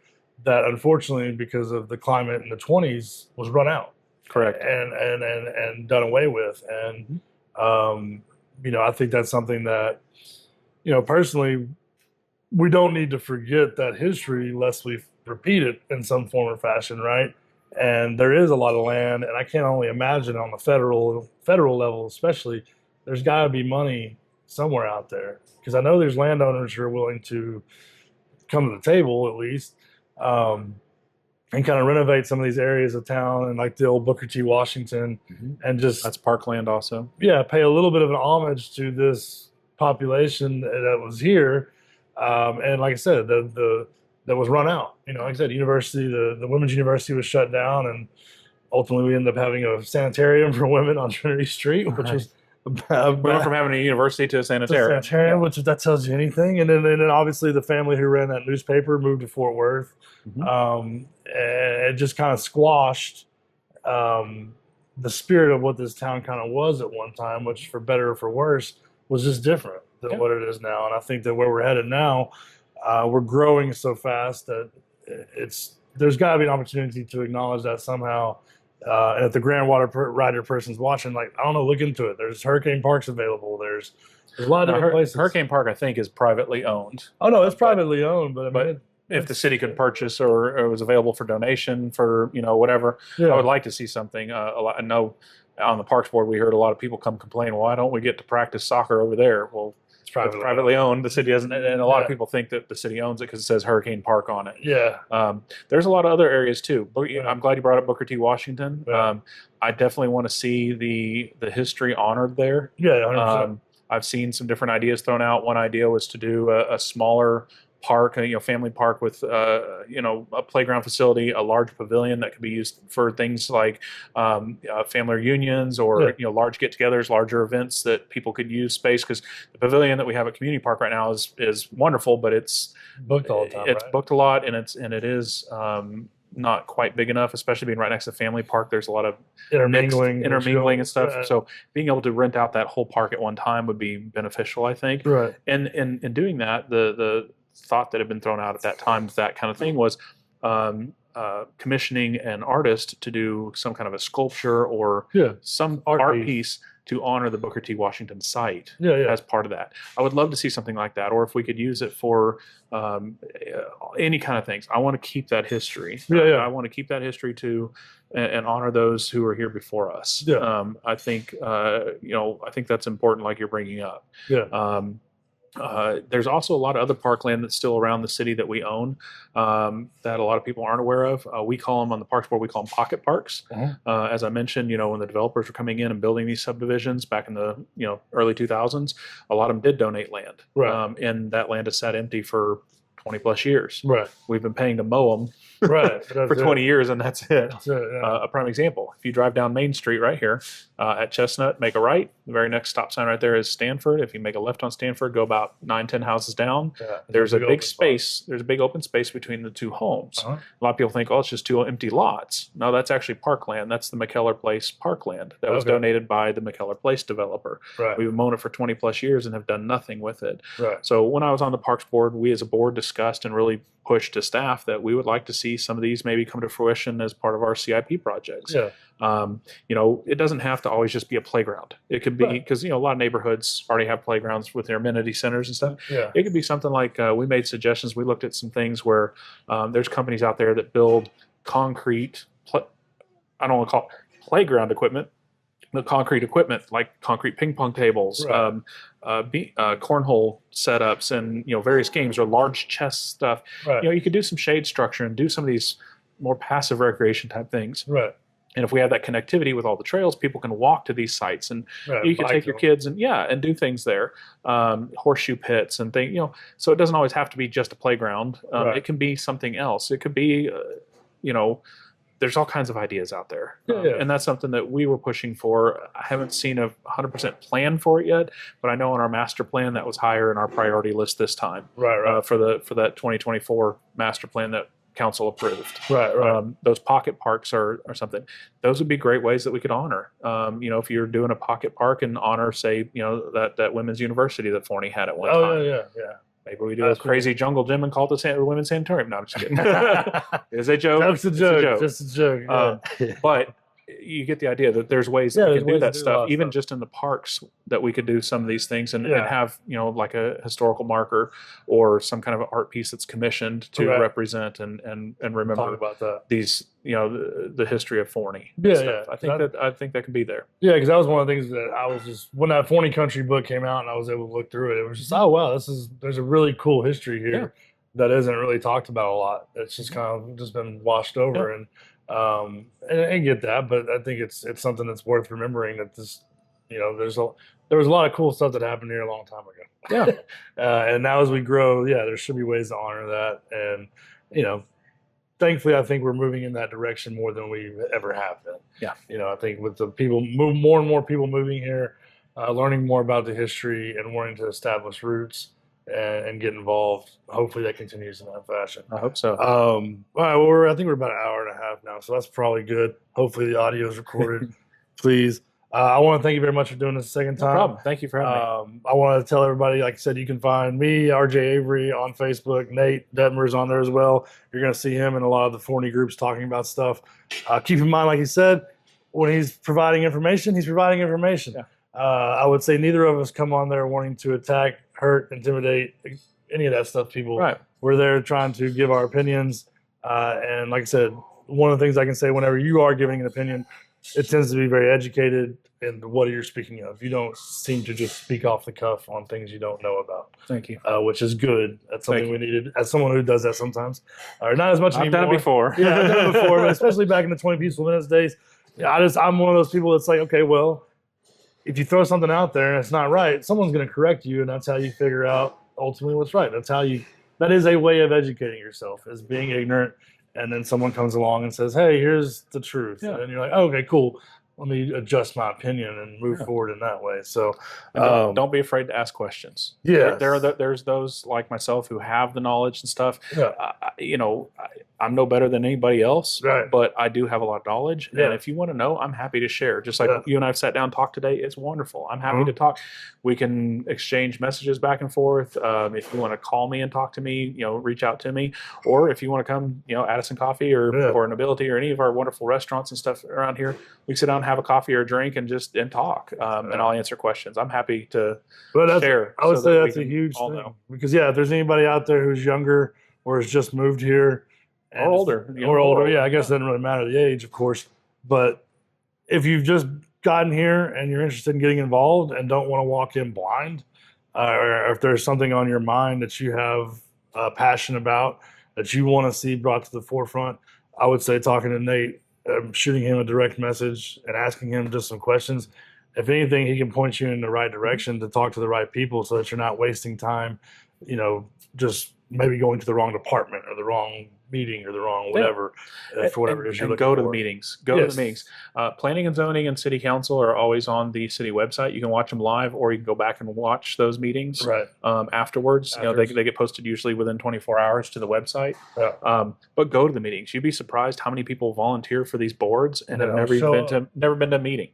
that, unfortunately, because of the climate in the 20s, was run out. Correct. And done away with. And I think that's something that, personally, we don't need to forget that history lest we repeat it in some form or fashion, right? And there is a lot of land, and I can only imagine on the federal level, especially, there's got to be money somewhere out there, because I know there's landowners who are willing to come to the table at least, and kind of renovate some of these areas of town, and like the old Booker T. Washington, and just that's parkland also. Yeah, pay a little bit of an homage to this population that was here. And like I said, that was run out. Like I said, university, the women's university was shut down, and ultimately we ended up having a sanitarium for women on Trinity Street, which was we went from having a university to a sanitarium. Which, if that tells you anything. And then obviously the family who ran that newspaper moved to Fort Worth, and it just kind of squashed the spirit of what this town kind of was at one time, which, for better or for worse, was just different than what it is now. And I think that where we're headed now, we're growing so fast that there's got to be an opportunity to acknowledge that somehow. And if the grant writer person's watching, I don't know, look into it. There's Hurricane Parks available. There's a lot of different places. Hurricane Park, I think, is privately owned. Oh no, it's privately owned, but if the city could purchase or it was available for donation for whatever, I would like to see something. I know on the Parks Board we heard a lot of people come complain, why don't we get to practice soccer over there? Well, it's privately owned. The city doesn't, and a lot of people think that the city owns it because it says Hurricane Park on it. Yeah. There's a lot of other areas too. I'm glad you brought up Booker T. Washington. Yeah. I definitely want to see the history honored there. Yeah, 100%. I've seen some different ideas thrown out. One idea was to do a smaller park, family park with a playground facility, a large pavilion that could be used for things like family reunions or large get-togethers, larger events that people could use space. Because the pavilion that we have at Community Park right now is wonderful, but it's booked all the time. It's booked a lot, and it is not quite big enough, especially being right next to Family Park. There's a lot of intermingling and stuff. Right. So being able to rent out that whole park at one time would be beneficial, I think. Right. And in doing that, the thought that had been thrown out at that time, that kind of thing, was commissioning an artist to do some kind of a sculpture or some art piece to honor the Booker T. Washington site as part of that. I would love to see something like that, or if we could use it for any kind of things. I want to keep that history. I want to keep that history too, and honor those who are here before us. I think I think that's important, like you're bringing up. There's also a lot of other parkland that's still around the city that we own that a lot of people aren't aware of. We call them on the Parks Board, we call them pocket parks. As I mentioned, when the developers were coming in and building these subdivisions back in the early 2000s, a lot of them did donate land. And that land has sat empty for 20 plus years. We've been paying to mow them for 20 years, and that's it. A prime example: if you drive down Main Street right here at Chestnut, make a right. The very next stop sign right there is Stanford. If you make a left on Stanford, go about 9-10 houses down. There's a big space. There's a big open space between the two homes. A lot of people think, oh, it's just two empty lots. No, that's actually parkland. That's the McKellar Place parkland that was donated by the McKellar Place developer. We've mown it for 20 plus years and have done nothing with it. So when I was on the Parks Board, we as a board discussed and really pushed to staff that we would like to see some of these maybe come to fruition as part of our CIP projects. It doesn't have to always just be a playground. It could be, because a lot of neighborhoods already have playgrounds with their amenity centers and stuff. It could be something like we made suggestions. We looked at some things where there's companies out there that build concrete, I don't want to call it playground equipment, but concrete equipment like concrete ping pong tables, cornhole setups, and various games, or large chess stuff. You could do some shade structure and do some of these more passive recreation type things. And if we have that connectivity with all the trails, people can walk to these sites, and you can take your kids and do things there. Horseshoe pits and things, so it doesn't always have to be just a playground. It can be something else. It could be, there's all kinds of ideas out there. And that's something that we were pushing for. I haven't seen a 100% plan for it yet, but I know in our master plan that was higher in our priority list this time. For that 2024 master plan that council approved. Those pocket parks are something. Those would be great ways that we could honor. If you're doing a pocket park and honor, say, that women's university that Forney had at one time. Maybe we do a crazy jungle gym and call it the women's sanatorium. No, I'm just kidding. It's a joke. Joke's a joke. Just a joke. But you get the idea that there's ways that we can do that stuff, even just in the parks, that we could do some of these things and have, like a historical marker or some kind of art piece that's commissioned to represent and remember talk about that. These, the history of Forney. I think that can be there. Because that was one of the things that I was just, when that Forney Country book came out and I was able to look through it, it was just, oh wow, there's a really cool history here that isn't really talked about a lot. It's just kind of just been washed over and I get that, but I think it's something that's worth remembering, that this, there was a lot of cool stuff that happened here a long time ago. And now as we grow, there should be ways to honor that. And, thankfully, I think we're moving in that direction more than we ever have been. I think with the people, more and more people moving here, learning more about the history and wanting to establish roots and get involved. Hopefully that continues in that fashion. I hope so. All right, well, I think we're about an hour and a half now, so that's probably good. Hopefully the audio is recorded. Please. I want to thank you very much for doing this a second time. No problem. Thank you for having me. I want to tell everybody, like I said, you can find me, RJ Avery, on Facebook. Nate Dettmer is on there as well. You're going to see him in a lot of the Forney groups talking about stuff. Keep in mind, like he said, when he's providing information, he's providing information. I would say neither of us come on there wanting to attack, hurt, intimidate, any of that stuff, people. We're there trying to give our opinions. And like I said, one of the things I can say, whenever you are giving an opinion, it tends to be very educated in what you're speaking of. You don't seem to just speak off the cuff on things you don't know about. Thank you. Which is good. That's something we needed, as someone who does that sometimes. Not as much anymore. I've done it before. I've done it before, but especially back in the 20 Peaceful Minutes days. I'm one of those people that's like, okay, well, if you throw something out there and it's not right, someone's going to correct you, and that's how you figure out ultimately what's right. That is a way of educating yourself, is being ignorant, and then someone comes along and says, hey, here's the truth. And then you're like, oh, okay, cool. let me adjust my opinion and move forward in that way. So don't be afraid to ask questions. Yeah, there's those like myself who have the knowledge and stuff. Yeah. I'm no better than anybody else, right. but I do have a lot of knowledge. Yeah. And if you want to know, I'm happy to share. Just like you and I've sat down and talked today, it's wonderful. I'm happy to talk. We can exchange messages back and forth. If you want to call me and talk to me, reach out to me. Or if you want to come, Addison Coffee or Nobility or any of our wonderful restaurants and stuff around here, we can sit down and have a coffee or a drink and talk. And I'll answer questions. I'm happy to share. I would say that's a huge thing. Because, if there's anybody out there who's younger or has just moved here, or older. Yeah, I guess it doesn't really matter the age, of course. But if you've just gotten here and you're interested in getting involved and don't want to walk in blind, or if there's something on your mind that you have passion about that you want to see brought to the forefront, I would say talking to Nate, shooting him a direct message and asking him just some questions. If anything, he can point you in the right direction to talk to the right people so that you're not wasting time, just maybe going to the wrong department or the wrong meeting or the wrong whatever, for whatever it is you're looking for. Go to the meetings. Go to the meetings. Planning and zoning and city council are always on the city website. You can watch them live, or you can go back and watch those meetings afterwards. They get posted usually within 24 hours to the website. But go to the meetings. You'd be surprised how many people volunteer for these boards and have never been to a meeting.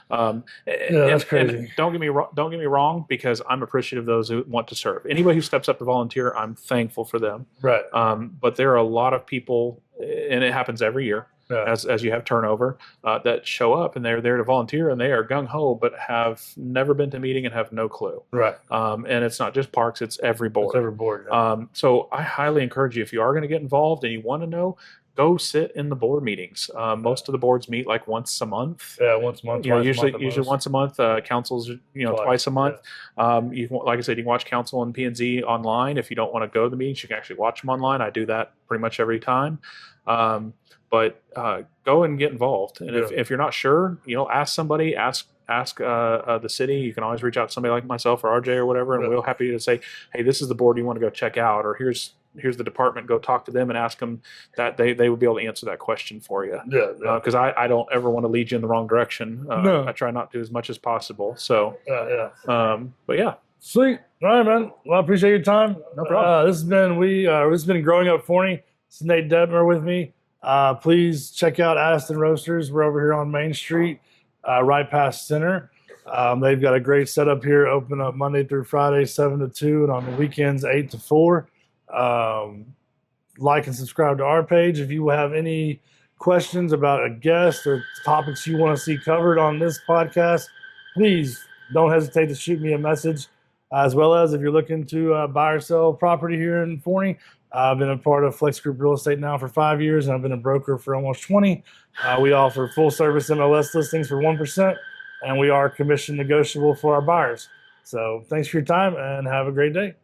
That's crazy. And don't get me wrong, because I'm appreciative of those who want to serve. Anybody who steps up to volunteer, I'm thankful for them. Right. But there are a lot of people, and it happens every year as you have turnover, that show up and they're there to volunteer and they are gung ho, but have never been to a meeting and have no clue. Right. And it's not just parks; it's every board. It's every board. Yeah. So I highly encourage you, if you are going to get involved and you want to know, go sit in the board meetings. Most of the boards meet like once a month. Yeah, once a month. Usually once a month. Councils, twice a month. Like I said, you can watch council and P&Z online. If you don't want to go to the meetings, you can actually watch them online. I do that pretty much every time. But go and get involved. And if you're not sure, ask somebody. Ask the city. You can always reach out to somebody like myself or RJ or whatever, and we're happy to say, hey, this is the board you want to go check out, or here's the department. Go talk to them and ask them that they would be able to answer that question for you. Because I don't ever want to lead you in the wrong direction. I try not to as much as possible. So but yeah. Sweet. All right, man. Well, I appreciate your time. No problem. This has been Growing Up Forney. This is Nate Dettmer with me. Please check out Addison Roasters. We're over here on Main Street, right past Center. They've got a great setup here. Open up Monday through Friday, 7 to 2, and on the weekends, 8 to 4. Like and subscribe to our page. If you have any questions about a guest or topics you want to see covered on this podcast, please don't hesitate to shoot me a message. As well as if you're looking to buy or sell property here in Forney, I've been a part of Flex Group Real Estate now for 5 years, and I've been a broker for almost 20. We offer full service MLS listings for 1%, and we are commission negotiable for our buyers. So thanks for your time and have a great day.